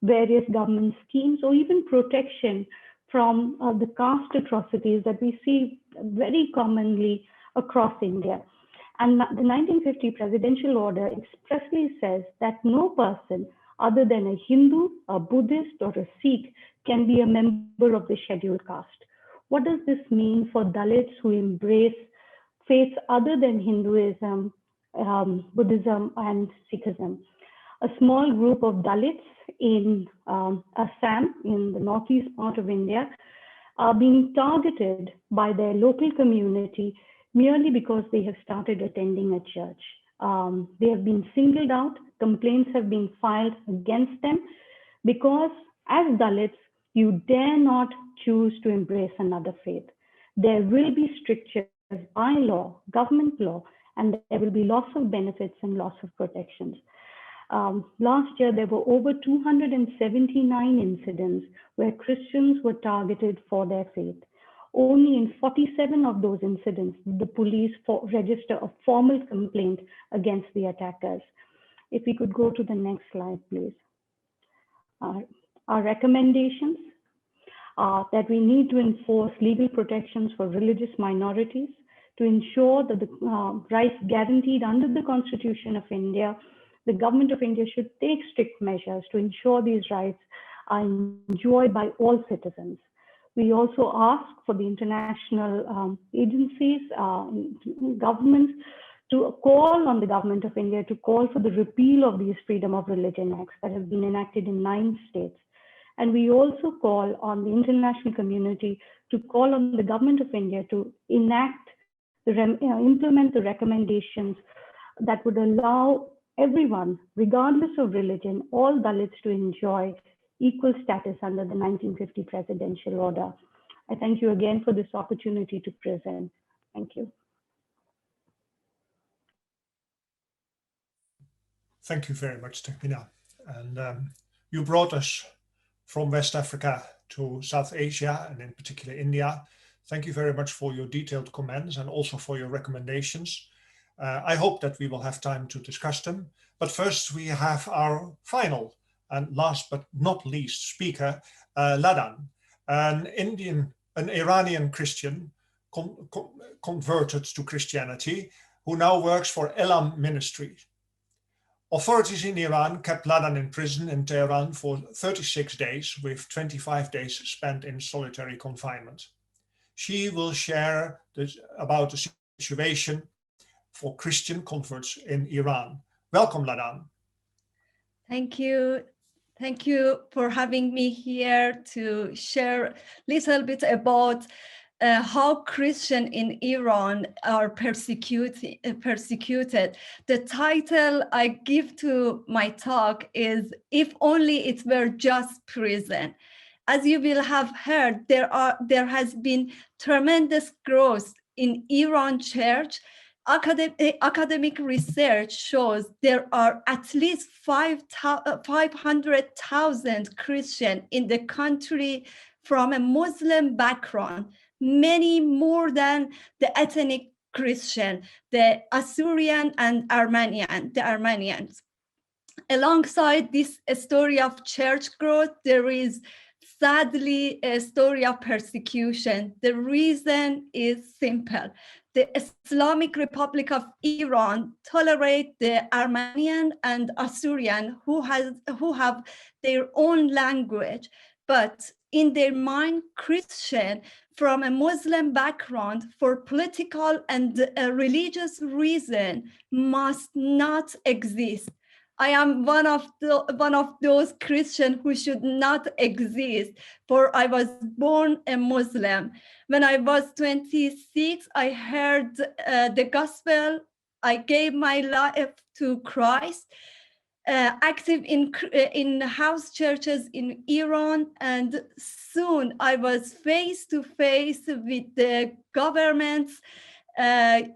various government schemes, or even protection from the caste atrocities that we see very commonly across India. And the 1950 presidential order expressly says that no person other than a Hindu, a Buddhist, or a Sikh can be a member of the scheduled caste. What does this mean for Dalits who embrace faiths other than Hinduism, Buddhism, and Sikhism? A small group of Dalits in Assam, in the northeast part of India, are being targeted by their local community merely because they have started attending a church. They have been singled out, complaints have been filed against them because as Dalits, you dare not choose to embrace another faith. There will be strictures by law, government law, and there will be loss of benefits and loss of protections. Last year, there were over 279 incidents where Christians were targeted for their faith. Only in 47 of those incidents did the police register a formal complaint against the attackers. If we could go to the next slide, please. Our recommendations are that we need to enforce legal protections for religious minorities to ensure that the rights guaranteed under the Constitution of India, the government of India should take strict measures to ensure these rights are enjoyed by all citizens. We also ask for the international agencies, governments, to call on the government of India to call for the repeal of these freedom of religion acts that have been enacted in 9 states. And we also call on the international community to call on the government of India to implement the recommendations that would allow everyone, regardless of religion, all Dalits to enjoy equal status under the 1950 presidential order. I thank you again for this opportunity to present. Thank you. Thank you very much, Tehmina. And you brought us from West Africa to South Asia, and in particular India. Thank you very much for your detailed comments and also for your recommendations. I hope that we will have time to discuss them. But first we have our final and last but not least speaker, Ladan, an Iranian Christian converted to Christianity, who now works for Elam Ministry. Authorities in Iran kept Ladan in prison in Tehran for 36 days, with 25 days spent in solitary confinement. She will share about the situation for Christian converts in Iran. Welcome, Ladan. Thank you. Thank you for having me here to share a little bit about how Christians in Iran are persecuted. The title I give to my talk is "If Only It Were Just Prison." As you will have heard, there has been tremendous growth in Iran church. Academic research shows there are at least 500,000 Christians in the country from a Muslim background, many more than the ethnic Christian, the Assyrian and the Armenians. Alongside this story of church growth, there is sadly a story of persecution. The reason is simple. The Islamic Republic of Iran tolerate the Armenian and Assyrian who have their own language, but in their mind, Christian from a Muslim background for political and religious reason must not exist. I am one of those Christians who should not exist, for I was born a Muslim. When I was 26, I heard the gospel. I gave my life to Christ, active in house churches in Iran, and soon I was face to face with the government's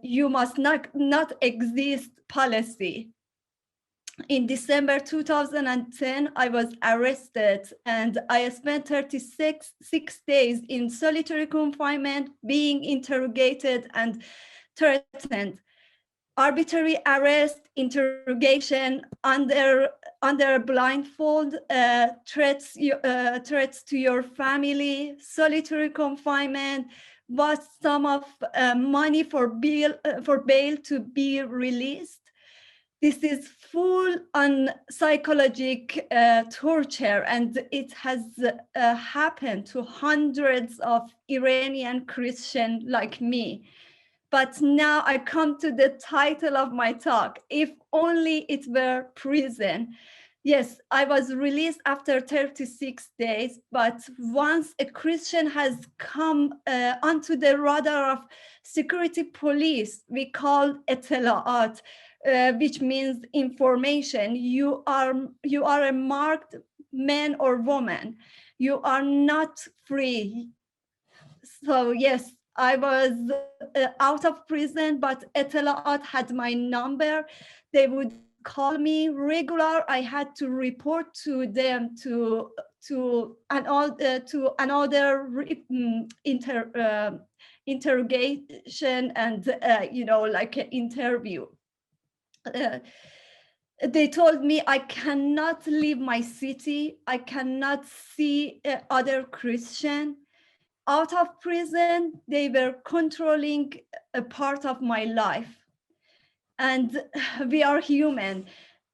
"you must not exist" policy. In December 2010, I was arrested and I spent 36 days in solitary confinement, being interrogated and threatened. arbitrary arrest, interrogation under blindfold, threats to your family, solitary confinement, was sum of money for bail to be released. This is full on psychological torture, and it has happened to hundreds of Iranian Christians like me. But now I come to the title of my talk. If only it were prison. Yes, I was released after 36 days, but once a Christian has come onto the radar of security police, we call اطلاعات, which means information. You are a marked man or woman. You are not free. So yes, I was out of prison, but اطلاعات had my number. They would call me regular. I had to report to them to another interrogation and like an interview. They told me I cannot leave my city. I cannot see other Christian. Out of prison, they were controlling a part of my life. And we are human.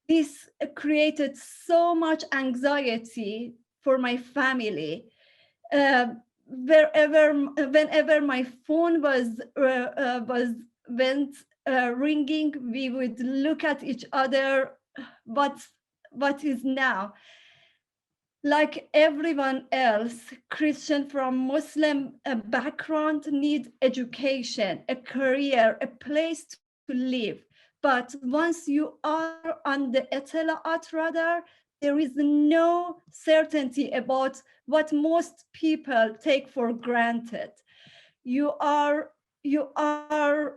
This created so much anxiety for my family. Whenever my phone went ringing, we would look at each other. What is now? Like everyone else, Christian from Muslim background need education, a career, a place to live. But once you are on the اطلاعات radar, there is no certainty about what most people take for granted. You are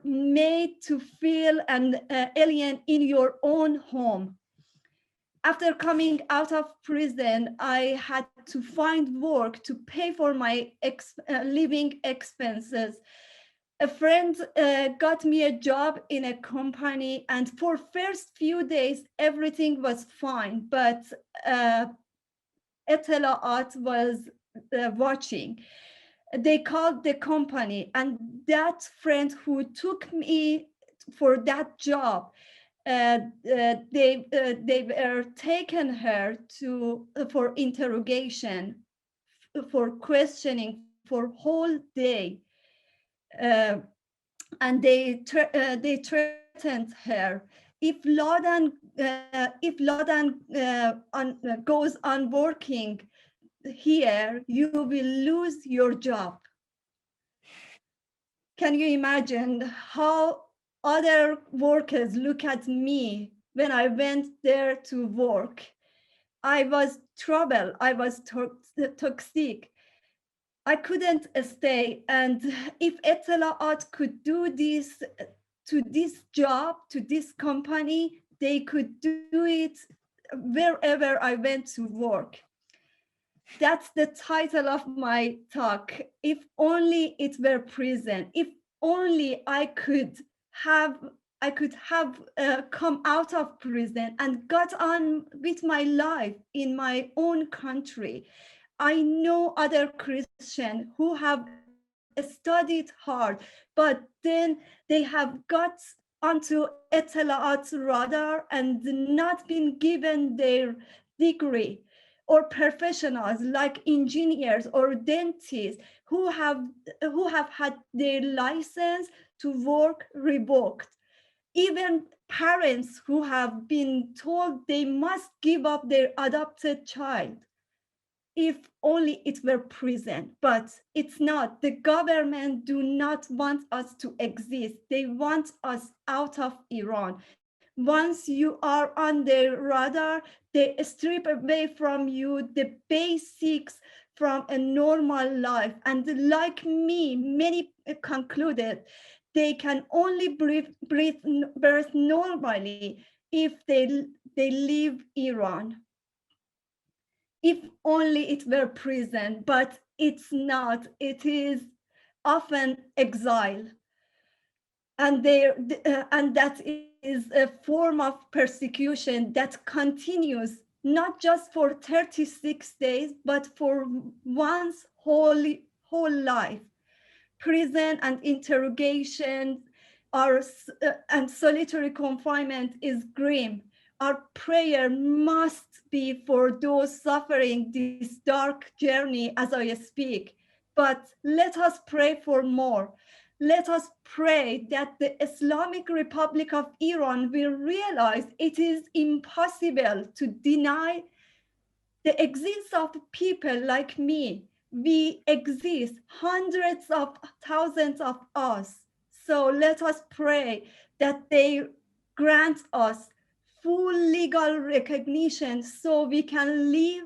made to feel an alien in your own home. After coming out of prison, I had to find work to pay for my living expenses. A friend got me a job in a company, and for first few days, everything was fine, but اطلاعات was watching. They called the company, and that friend who took me for that job, they were taken her for interrogation, for questioning for whole day, and they threatened her. If Ladan goes on working here, you will lose your job. Can you imagine how other workers look at me when I went there to work? I was trouble. I was toxic. I couldn't stay. And if اطلاعات could do this to this job, to this company, they could do it wherever I went to work. That's the title of my talk. If only it were prison. If only I could have come out of prison and got on with my life in my own country. I know other Christians who have studied hard, but then they have got onto اطلاعات radar and not been given their degree, or professionals like engineers or dentists who have had their license to work revoked. Even parents who have been told they must give up their adopted child. If only it were prison, but it's not. The government do not want us to exist. They want us out of Iran. Once you are on their radar, they strip away from you the basics from a normal life. And like me, many concluded they can only birth normally if they leave Iran. If only it were prison, but it's not. It is often exile. and that is a form of persecution that continues not just for 36 days, but for one's whole life. Prison and interrogation and solitary confinement is grim. Our prayer must be for those suffering this dark journey as I speak. But let us pray for more. Let us pray that the Islamic Republic of Iran will realize it is impossible to deny the existence of people like me. We exist, hundreds of thousands of us. So let us pray that they grant us full legal recognition so we can live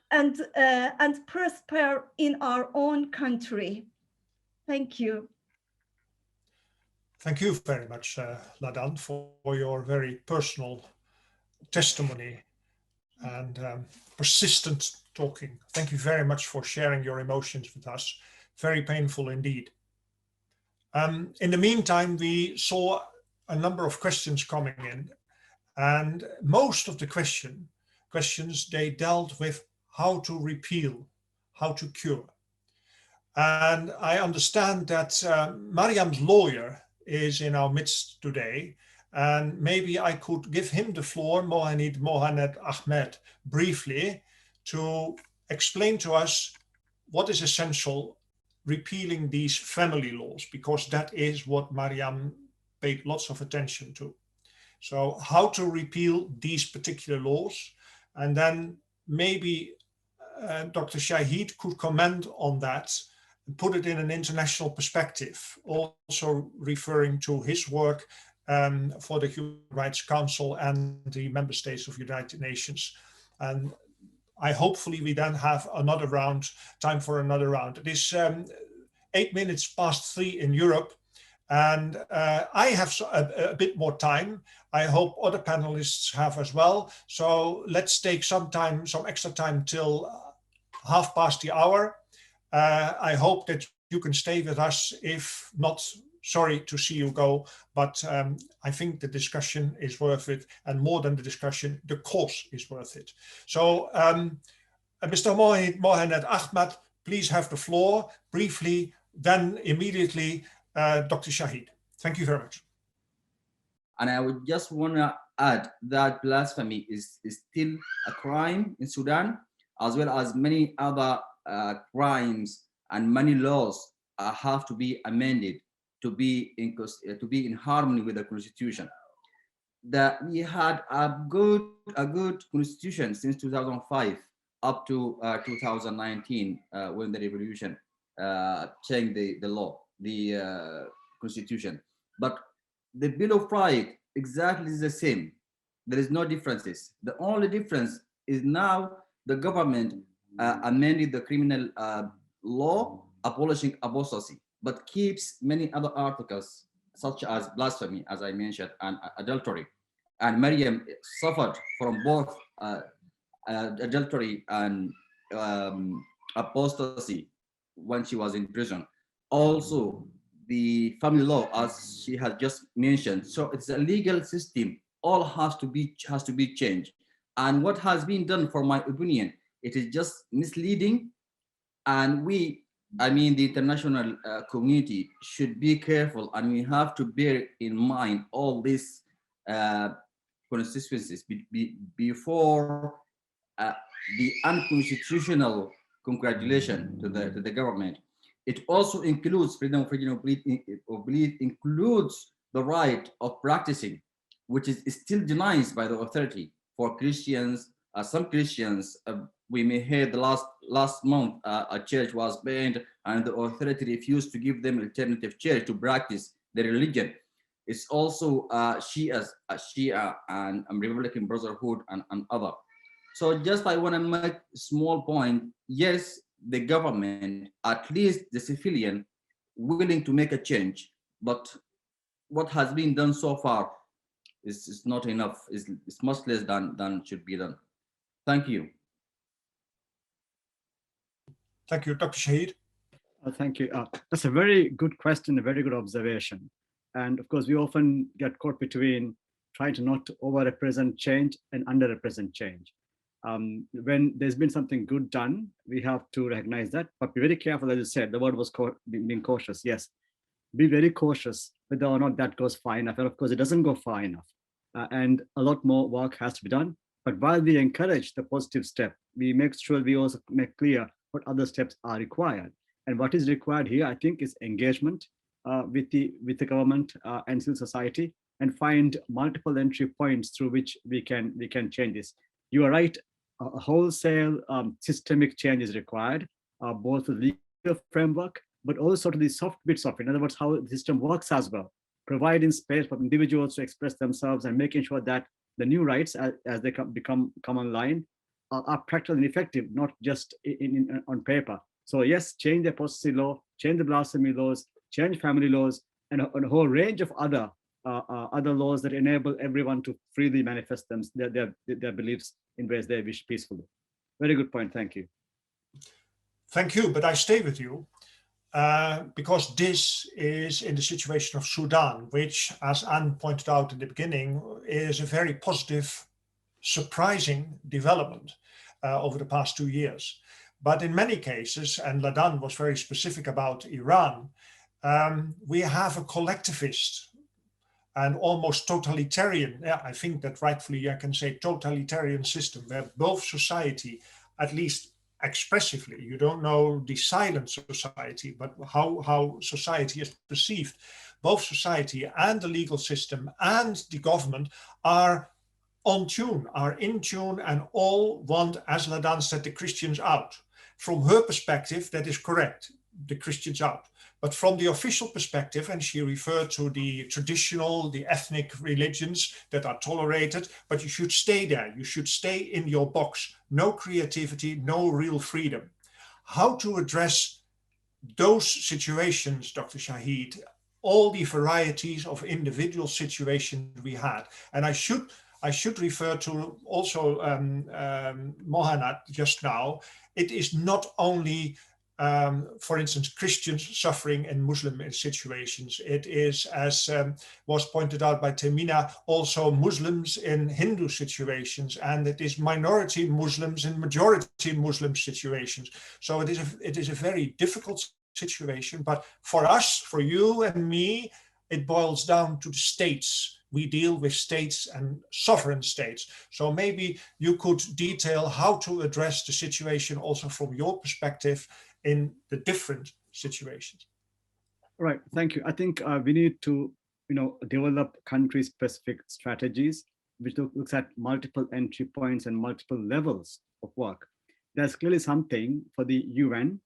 and prosper in our own country. Thank you. Thank you very much, Ladan, for your very personal testimony and persistent talking. Thank you very much for sharing your emotions with us. Very painful indeed. In the meantime, we saw a number of questions coming in, and most of the questions, they dealt with how to repeal, how to cure. And I understand that Mariam's lawyer is in our midst today, and maybe I could give him the floor, Mohamed Ahmed, briefly to explain to us what is essential repealing these family laws, because that is what Mariam paid lots of attention to. So how to repeal these particular laws, and then maybe Dr. Shaheed could comment on that and put it in an international perspective, also referring to his work for the Human Rights Council and the member states of the United Nations. And hopefully we then have another round, time for another round. It is 8 minutes past 3 in Europe, and I have a bit more time. I hope other panelists have as well. So let's take some extra time till 1/2 the hour. I hope that you can stay with us. If not, sorry to see you go, but I think the discussion is worth it, and more than the discussion, the cause is worth it. So Mr. Mohamed Ahmed, please have the floor briefly, then immediately Dr. Shaheed. Thank you very much. And I would just want to add that blasphemy is still a crime in Sudan, as well as many other crimes, and many laws have to be amended to be in harmony with the constitution. That we had a good constitution since 2005 up to 2019 when the revolution changed the law, the constitution. But the Bill of Rights exactly is the same. There is no differences. The only difference is now the government amended the criminal law, abolishing apostasy, but keeps many other articles such as blasphemy, as I mentioned, and adultery. And Mariam suffered from both adultery and apostasy when she was in prison. Also, the family law, as she has just mentioned. So it's a legal system. All has to be changed. And what has been done, for my opinion, it is just misleading. And the international community should be careful, and we have to bear in mind all these constituencies before the unconstitutional congratulation to the government. It also includes freedom of belief, includes the right of practicing, which is still denied by the authority for Christians. Some Christians, we may hear the last month a church was banned, and the authority refused to give them alternative church to practice their religion. It's also Shia and Republican Brotherhood and other. So just I want to make a small point. Yes, the government, at least the civilian, willing to make a change, but what has been done so far is not enough. It's much less than should be done. Thank you. Thank you, Dr. Shaheed. Thank you. That's a very good question, a very good observation. And of course, we often get caught between trying to not overrepresent change and underrepresent change. When there's been something good done, we have to recognize that, but be very careful, as you said, the word was being cautious. Yes, be very cautious whether or not that goes far enough. And of course, it doesn't go far enough. And a lot more work has to be done. But while we encourage the positive step, we make sure we also make clear what other steps are required. And what is required here, I think, is engagement with the government and civil society, and find multiple entry points through which we can change this. You are right, a wholesale systemic change is required, both the legal framework, but also to the soft bits of it. In other words, how the system works as well, providing space for individuals to express themselves and making sure that the new rights as they come online are practical and effective, not just on paper. So yes, change the apostasy law, change the blasphemy laws, change family laws, and a whole range of other laws that enable everyone to freely manifest their beliefs in ways they wish peacefully. Very good point. Thank you. Thank you. But I stay with you because this is in the situation of Sudan, which, as Anne pointed out in the beginning, is a very positive, surprising development over the past 2 years. But in many cases, and Ladan was very specific about Iran, we have a collectivist and almost totalitarian, I think that rightfully I can say totalitarian system, where both society, at least expressively, you don't know the silent society, but how society is perceived, both society and the legal system and the government are on tune, are in tune, and all want, as Ladan said, the Christians out. From her perspective, that is correct, the Christians out. But from the official perspective, and she referred to the traditional, the ethnic religions that are tolerated, but you should stay there. You should stay in your box. No creativity, no real freedom. How to address those situations, Dr. Shaheed, all the varieties of individual situations we had. And I should refer to also Mohamed just now. It is not only for instance, Christians suffering in Muslim situations. It is, as was pointed out by Tehmina, also Muslims in Hindu situations, and it is minority Muslims in majority Muslim situations. So it is a very difficult situation, but for us, for you and me, it boils down to the states. We deal with states and sovereign states. So maybe you could detail how to address the situation also from your perspective in the different situations. Right, thank you. I think we need to, develop country-specific strategies, which looks at multiple entry points and multiple levels of work. There's clearly something for the UN,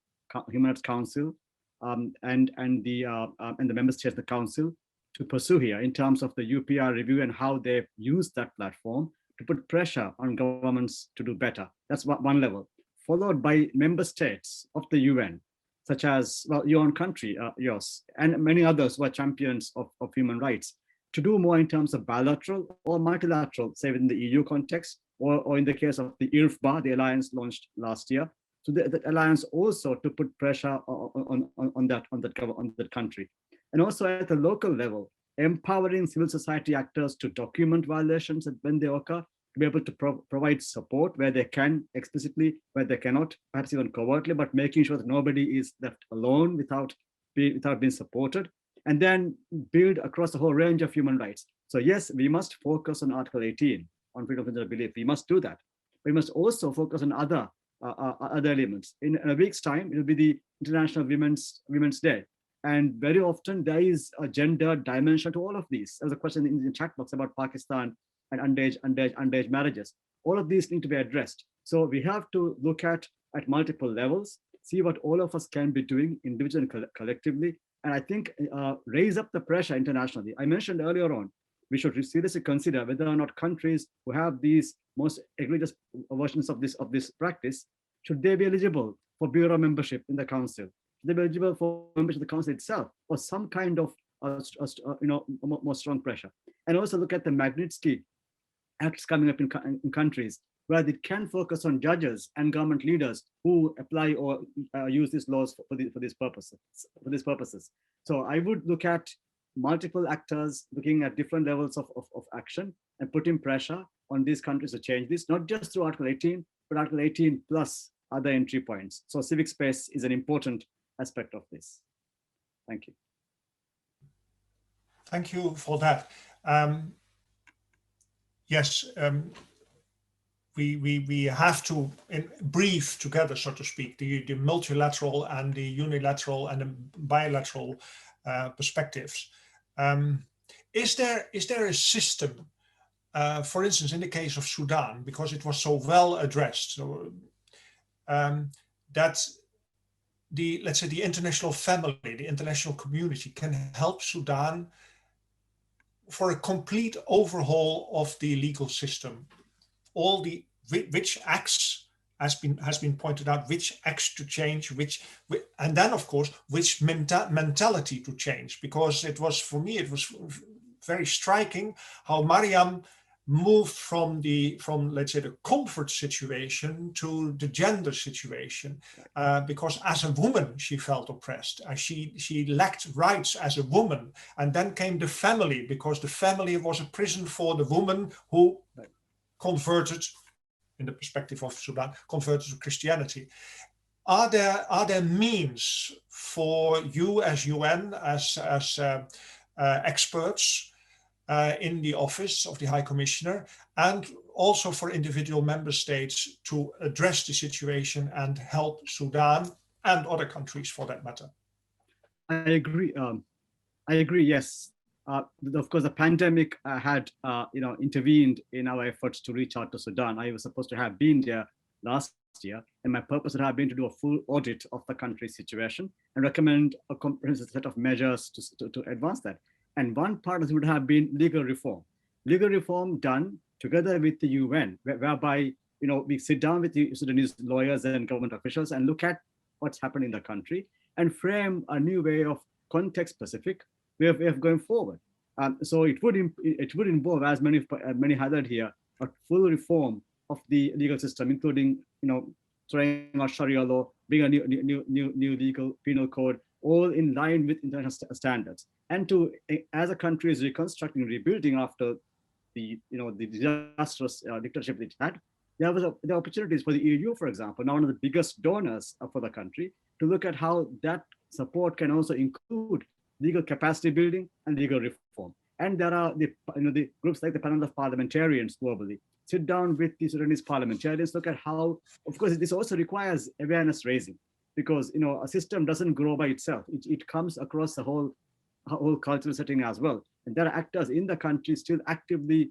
Human Rights Council, and the member states of the council to pursue here in terms of the UPR review and how they've used that platform to put pressure on governments to do better. That's one level. Followed by member states of the UN, such as, well, your own country, yours, and many others who are champions of human rights, to do more in terms of bilateral or multilateral, say within the EU context, or in the case of the IRFBA, the alliance launched last year. So the alliance also to put pressure on that country. And also at the local level, empowering civil society actors to document violations when they occur, to be able to provide support where they can explicitly, where they cannot, perhaps even covertly, but making sure that nobody is left alone without being supported, and then build across the whole range of human rights. So yes, we must focus on Article 18, on freedom of religion belief. We must do that. We must also focus on other elements. In a week's time, it will be the International Women's Day. And very often there is a gender dimension to all of these. There's a question in the chat box about Pakistan and underage marriages. All of these need to be addressed. So we have to look at multiple levels, see what all of us can be doing individually and collectively. And I think raise up the pressure internationally. I mentioned earlier on, we should seriously consider whether or not countries who have these most egregious versions of this practice, should they be eligible for bureau membership in the council? Should they be eligible for membership of the council itself, or some kind of more strong pressure? And also look at the Magnitsky acts coming up in countries where they can focus on judges and government leaders who apply or use these laws for these purposes. So I would look at multiple actors looking at different levels of action and putting pressure on these countries to change this, not just through Article 18, but Article 18 plus other entry points. So civic space is an important aspect of this. Thank you. Thank you for that. Yes, we have to brief together, so to speak, the multilateral and the unilateral and the bilateral perspectives. Is there a system, for instance, in the case of Sudan, because it was so well addressed, so, that let's say the international family, the international community can help Sudan for a complete overhaul of the legal system, all the which acts has been pointed out, which acts to change, and then of course which mentality to change, because it was, for me, it was very striking how Mariam moved from let's say the comfort situation to the gender situation, because as a woman she felt oppressed, she lacked rights as a woman, and then came the family, because the family was a prison for the woman who converted, in the perspective of Sudan, converted to Christianity. Are there means for you as UN, as experts in the office of the High Commissioner, and also for individual member states to address the situation and help Sudan and other countries for that matter? I agree. Yes. Of course, the pandemic had intervened in our efforts to reach out to Sudan. I was supposed to have been there last year, and my purpose would have been to do a full audit of the country's situation and recommend a comprehensive set of measures to advance that. And one part of it would have been legal reform done together with the UN, whereby we sit down with the Sudanese lawyers and government officials and look at what's happened in the country and frame a new way of context-specific way of going forward. So it would involve, as many highlighted here, a full reform of the legal system, including throwing out Sharia law, bring a new legal penal code, all in line with international standards. And to, as a country is reconstructing, rebuilding after the disastrous dictatorship it had, there were opportunities for the EU, for example, now one of the biggest donors for the country, to look at how that support can also include legal capacity building and legal reform. And there are the groups like the Panel of Parliamentarians globally sit down with the Sudanese parliamentarians, look at how, of course, this also requires awareness raising, because a system doesn't grow by itself. It comes across the whole cultural setting as well. And there are actors in the country still actively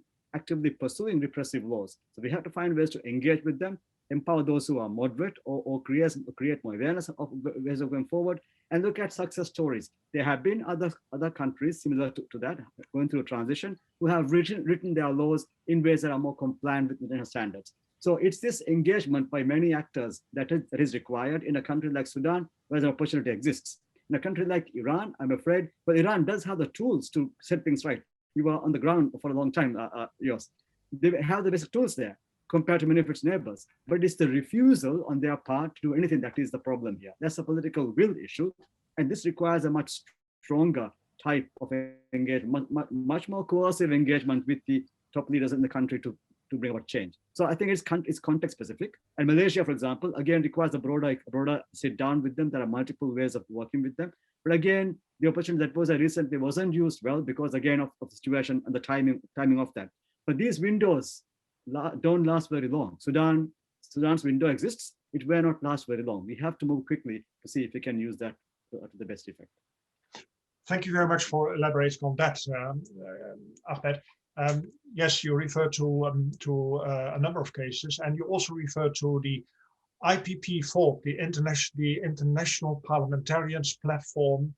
pursuing repressive laws. So we have to find ways to engage with them, empower those who are moderate, or create more awareness of ways of going forward, and look at success stories. There have been other countries similar to that, going through a transition, who have written their laws in ways that are more compliant with international standards. So it's this engagement by many actors that is required in a country like Sudan, where the opportunity exists. In a country like Iran, I'm afraid, but Iran does have the tools to set things right. You were on the ground for a long time, yours. They have the basic tools there compared to many of its neighbors, but it's the refusal on their part to do anything that is the problem here. That's a political will issue, and this requires a much stronger type of engagement, much more coercive engagement with the top leaders in the country to bring about change. So I think it's context specific. And Malaysia, for example, again, requires a broader sit down with them. There are multiple ways of working with them. But again, the opportunity that was recently wasn't used well because, again, of the situation and the timing of that. But these windows don't last very long. Sudan's window exists. It will not last very long. We have to move quickly to see if we can use that to the best effect. Thank you very much for elaborating on that, Ahmed. Yes, you refer to a number of cases, and you also refer to the IPP4, the International Parliamentarians Platform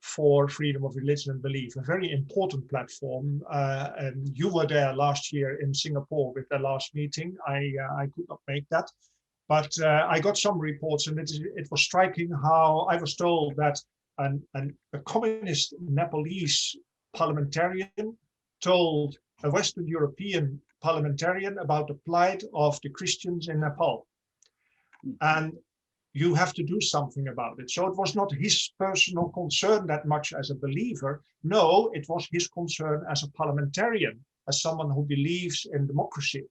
for Freedom of Religion and Belief, a very important platform. And you were there last year in Singapore with the last meeting. I could not make that, but I got some reports, and it was striking how I was told that a communist Nepalese parliamentarian told a Western European parliamentarian about the plight of the Christians in Nepal. And you have to do something about it. So it was not his personal concern that much as a believer. No, it was his concern as a parliamentarian, as someone who believes in democracy.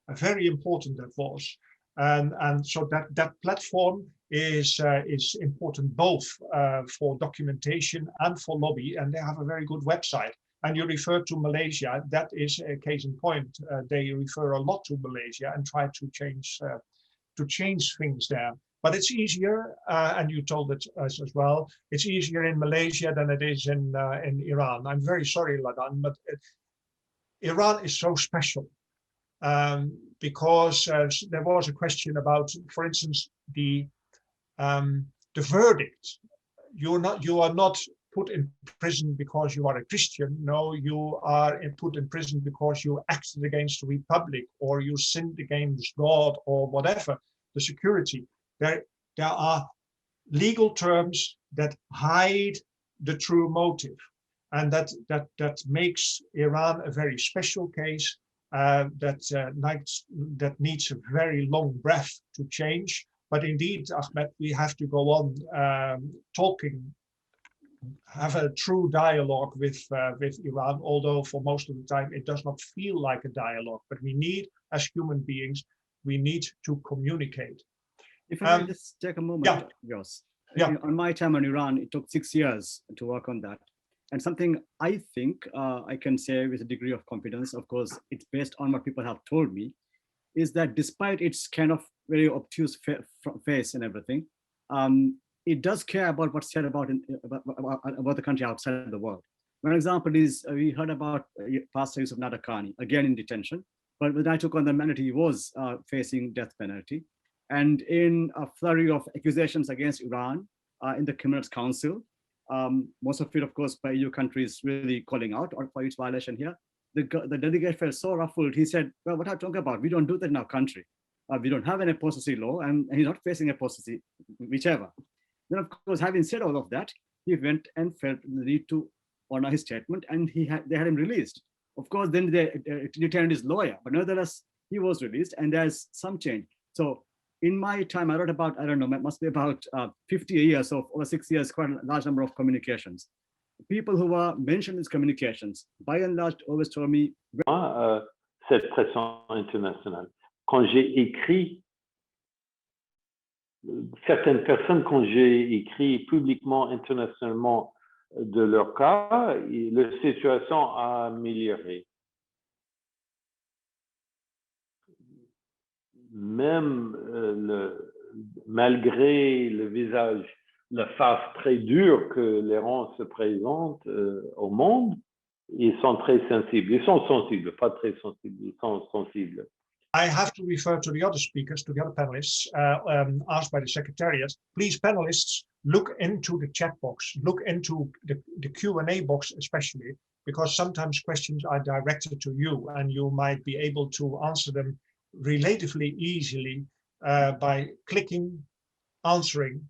Very important that was. And so that platform is important both for documentation and for lobby, and they have a very good website. And you referred to Malaysia, that is a case in point. They refer a lot to Malaysia and try to change things there. But it's easier, and you told it us as well, it's easier in Malaysia than it is in Iran. I'm very sorry, Ladan, but Iran is so special. Because there was a question about, for instance, the verdict. You are not put in prison because you are a Christian. No, you are put in prison because you acted against the Republic or you sinned against God or whatever, the security. There are legal terms that hide the true motive, and that makes Iran a very special case. That needs a very long breath to change. But indeed, Ahmed, we have to go on talking, have a true dialogue with Iran, although for most of the time it does not feel like a dialogue. But we need, as human beings, we need to communicate. If I may just take a moment, Jos. Yeah. On my time in Iran, it took 6 years to work on that. And something I think I can say with a degree of confidence, of course, it's based on what people have told me, is that despite its kind of very obtuse face and everything, it does care about what's said about the country outside the world. One example is we heard about Pastor Yusuf Nadakani, again in detention, but when I took on the mandate, he was facing death penalty. And in a flurry of accusations against Iran in the Criminals Council, most of it, of course, by EU countries really calling out for its violation here. The delegate felt so ruffled. He said, well, what are you talking about? We don't do that in our country. We don't have an apostasy law, and he's not facing apostasy, whichever. Then, of course, having said all of that, he went and felt the need to honor his statement, and they had him released. Of course, then they detained his lawyer, but nevertheless, he was released, and there's some change. So in my time, I wrote about, I don't know, it must be about 50 a year, so over 6 years, quite a large number of communications. People who were mentioned in these communications, by and large, always told me... cette pression internationale. Quand j'ai écrit, certaines personnes, quand j'ai écrit publiquement, internationalement de leur cas, la situation a amélioré. Même malgré le visage, la face très dure que l'Iran se présente au monde, ils sont très sensibles. Ils sont sensibles, pas très sensibles, ils sont sensibles. I have to refer to the other speakers, to the other panelists asked by the Secretariat. Please, panelists, look into the chat box, look into the Q&A box especially, because sometimes questions are directed to you and you might be able to answer them relatively easily by clicking, answering,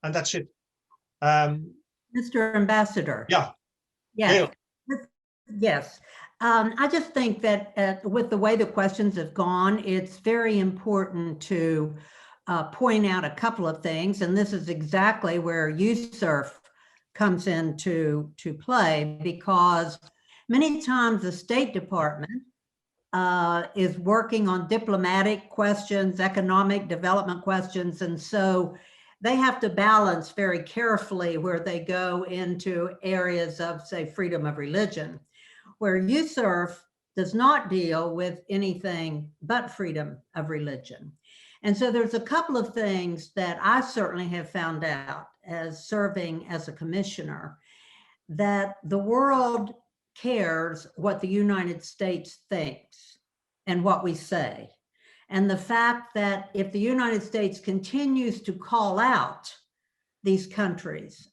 and that's it. Mr. Ambassador. Yeah. Yes. Gayle. Yes. I just think that with the way the questions have gone, it's very important to point out a couple of things, and this is exactly where USERF comes into play, because many times the State Department is working on diplomatic questions, economic development questions, and so they have to balance very carefully where they go into areas of, say, freedom of religion, where USERF does not deal with anything but freedom of religion. And so there's a couple of things that I certainly have found out as serving as a commissioner, that the world cares what the United States thinks and what we say. And the fact that if the United States continues to call out these countries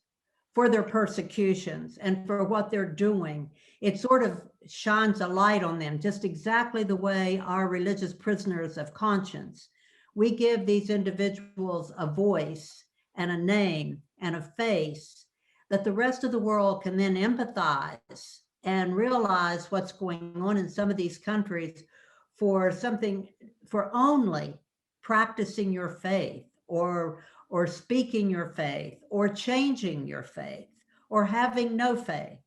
for their persecutions and for what they're doing, it sort of shines a light on them, just exactly the way our religious prisoners of conscience. We give these individuals a voice and a name and a face that the rest of the world can then empathize and realize what's going on in some of these countries for only practicing your faith or or speaking your faith, or changing your faith, or having no faith.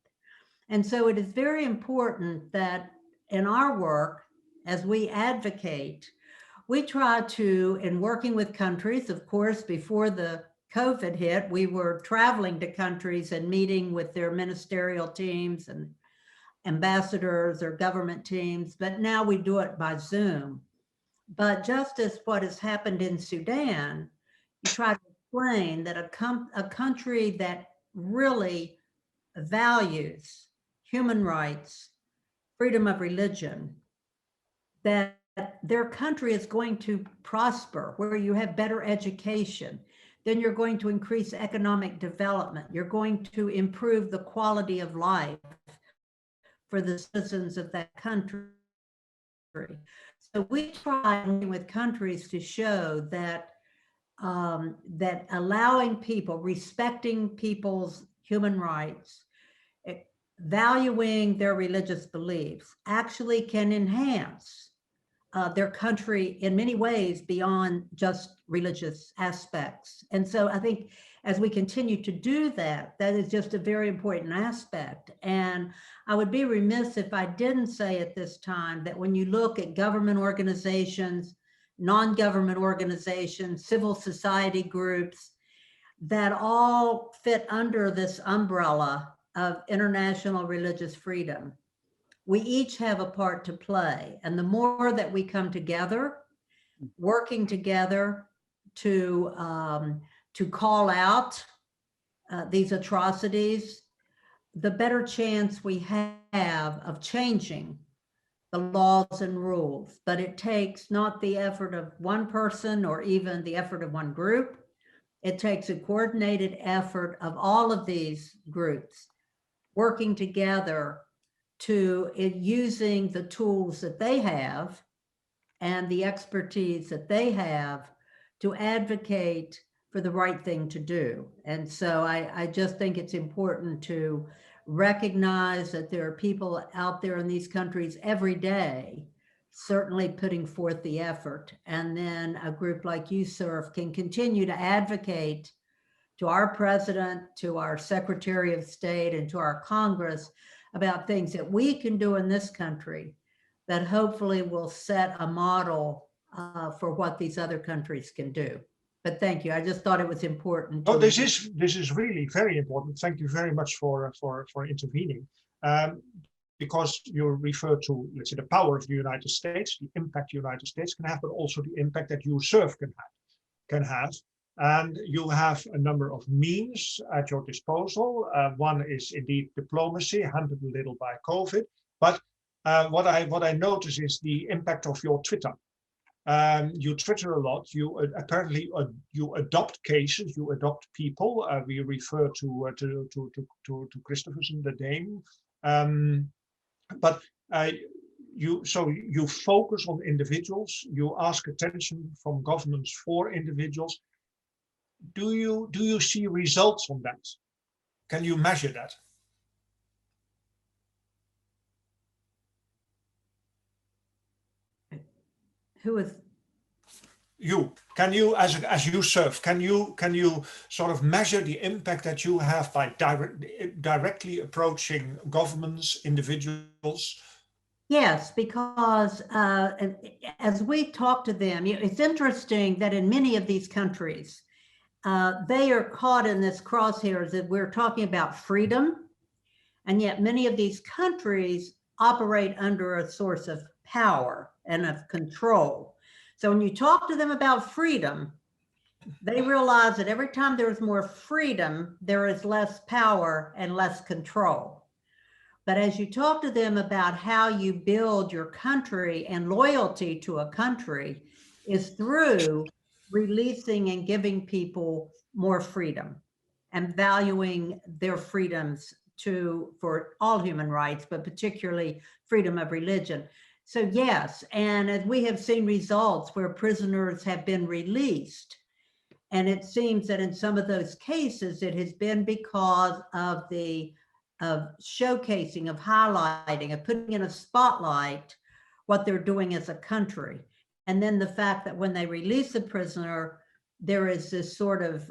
And so it is very important that in our work, as we advocate, we try to, in working with countries, of course, before the COVID hit, we were traveling to countries and meeting with their ministerial teams and ambassadors or government teams, but now we do it by Zoom. But just as what has happened in Sudan, you try to explain that a country that really values human rights, freedom of religion, that their country is going to prosper, where you have better education, then you're going to increase economic development. You're going to improve the quality of life for the citizens of that country. So we try with countries to show that that allowing people, respecting people's human rights, valuing their religious beliefs actually can enhance their country in many ways beyond just religious aspects. And so I think as we continue to do that, that is just a very important aspect. And I would be remiss if I didn't say at this time that when you look at government organizations, non-government organizations, civil society groups, that all fit under this umbrella of international religious freedom, we each have a part to play. And the more that we come together, working together to call out these atrocities, the better chance we have of changing the laws and rules. But it takes not the effort of one person or even the effort of one group. It takes a coordinated effort of all of these groups working together to using the tools that they have and the expertise that they have to advocate for the right thing to do. And so I just think it's important to recognize that there are people out there in these countries every day, certainly putting forth the effort. And then a group like USERF can continue to advocate to our president, to our Secretary of State, and to our Congress about things that we can do in this country that hopefully will set a model for what these other countries can do. But thank you. I just thought it was important. Oh, this is really very important. Thank you very much for intervening, because you refer to, let's say, the power of the United States, the impact the United States can have, but also the impact that USERF can have. And you have a number of means at your disposal. One is indeed diplomacy, hampered a little by COVID. But what I notice is the impact of your Twitter. You Twitter a lot. You apparently you adopt cases, you adopt people. We refer to Christopherson, the Dane. But you focus on individuals. You ask attention from governments for individuals. Do you see results on that? Can you measure that? Who is you? Can you, as USERF, can you sort of measure the impact that you have by directly approaching governments, individuals? Yes, because as we talk to them, it's interesting that in many of these countries, they are caught in this crosshairs that we're talking about freedom, and yet many of these countries operate under a source of power and of control. So when you talk to them about freedom, they realize that every time there's more freedom, there is less power and less control. But as you talk to them about how you build your country and loyalty to a country is through releasing and giving people more freedom and valuing their freedoms for all human rights, but particularly freedom of religion. So yes, and as we have seen results where prisoners have been released, and it seems that in some of those cases, it has been because of showcasing, of highlighting, of putting in a spotlight what they're doing as a country. And then the fact that when they release a prisoner, there is this sort of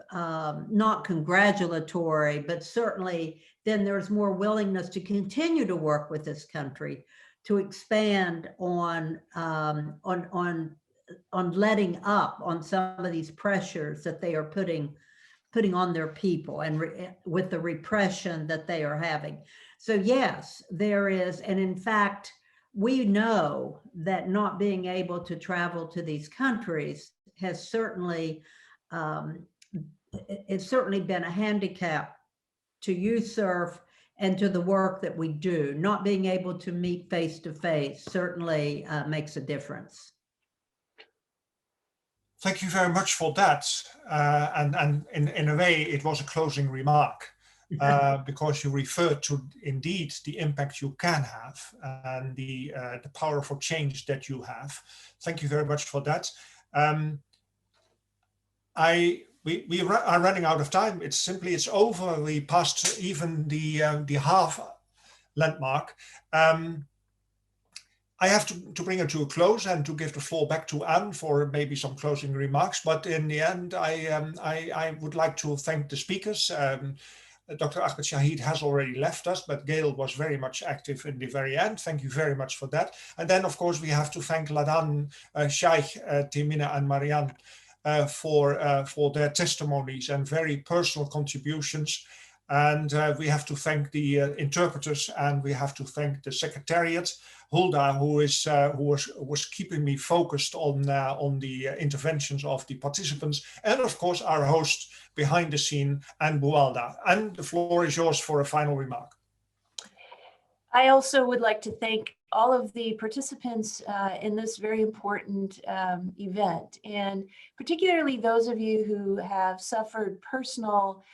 not congratulatory, but certainly then there's more willingness to continue to work with this country to expand on letting up on some of these pressures that they are putting on their people, and with the repression that they are having. So yes, there is, and in fact, we know that not being able to travel to these countries has certainly, it's certainly been a handicap to YouServe and to the work that we do. Not being able to meet face to face certainly makes a difference. Thank you very much for that. And in a way, it was a closing remark, because you referred to indeed the impact you can have and the power for change that you have. Thank you very much for that. We are running out of time. It's over. We passed even the half landmark. I have to bring it to a close and to give the floor back to Anne for maybe some closing remarks. But in the end, I would like to thank the speakers. Dr. Ahmed Shaheed has already left us, but Gayle was very much active in the very end. Thank you very much for that. And then, of course, we have to thank Ladan, Cheikh, Tehmina, and Mariam for their testimonies and very personal contributions. And we have to thank the interpreters, and we have to thank the secretariat, Hulda, who was keeping me focused on the interventions of the participants, and of course our host behind the scene, and Buwalda. And the floor is yours for a final remark. I also would like to thank all of the participants in this very important event, and particularly those of you who have suffered personal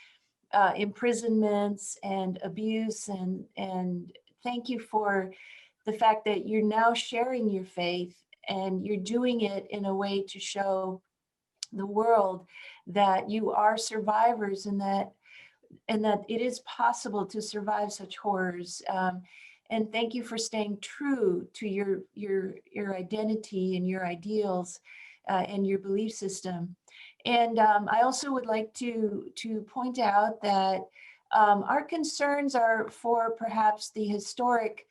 imprisonments and abuse, and thank you for the fact that you're now sharing your faith, and you're doing it in a way to show the world that you are survivors, and that it is possible to survive such horrors. And thank you for staying true to your identity and your ideals and your belief system. And I also would like to point out that our concerns are for perhaps the historic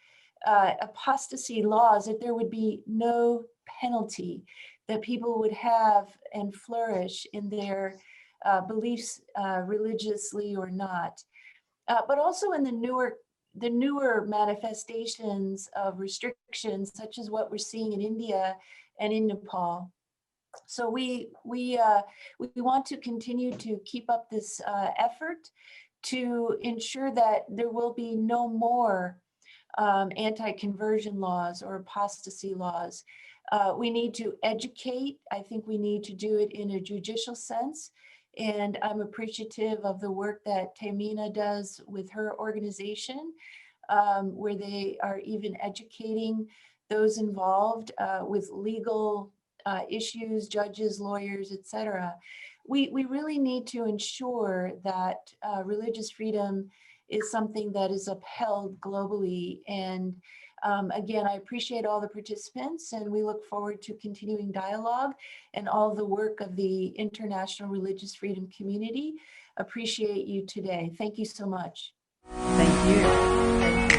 apostasy laws, that there would be no penalty, that people would have and flourish in their beliefs, religiously or not, but also in the newer manifestations of restrictions, such as what we're seeing in India and in Nepal. So we want to continue to keep up this effort to ensure that there will be no more anti-conversion laws or apostasy laws. We need to educate. I think we need to do it in a judicial sense. And I'm appreciative of the work that Tehmina does with her organization, where they are even educating those involved with legal issues, judges, lawyers, etc. We really need to ensure that religious freedom is something that is upheld globally. And again, I appreciate all the participants, and we look forward to continuing dialogue and all the work of the international religious freedom community. Appreciate you today. Thank you so much. Thank you.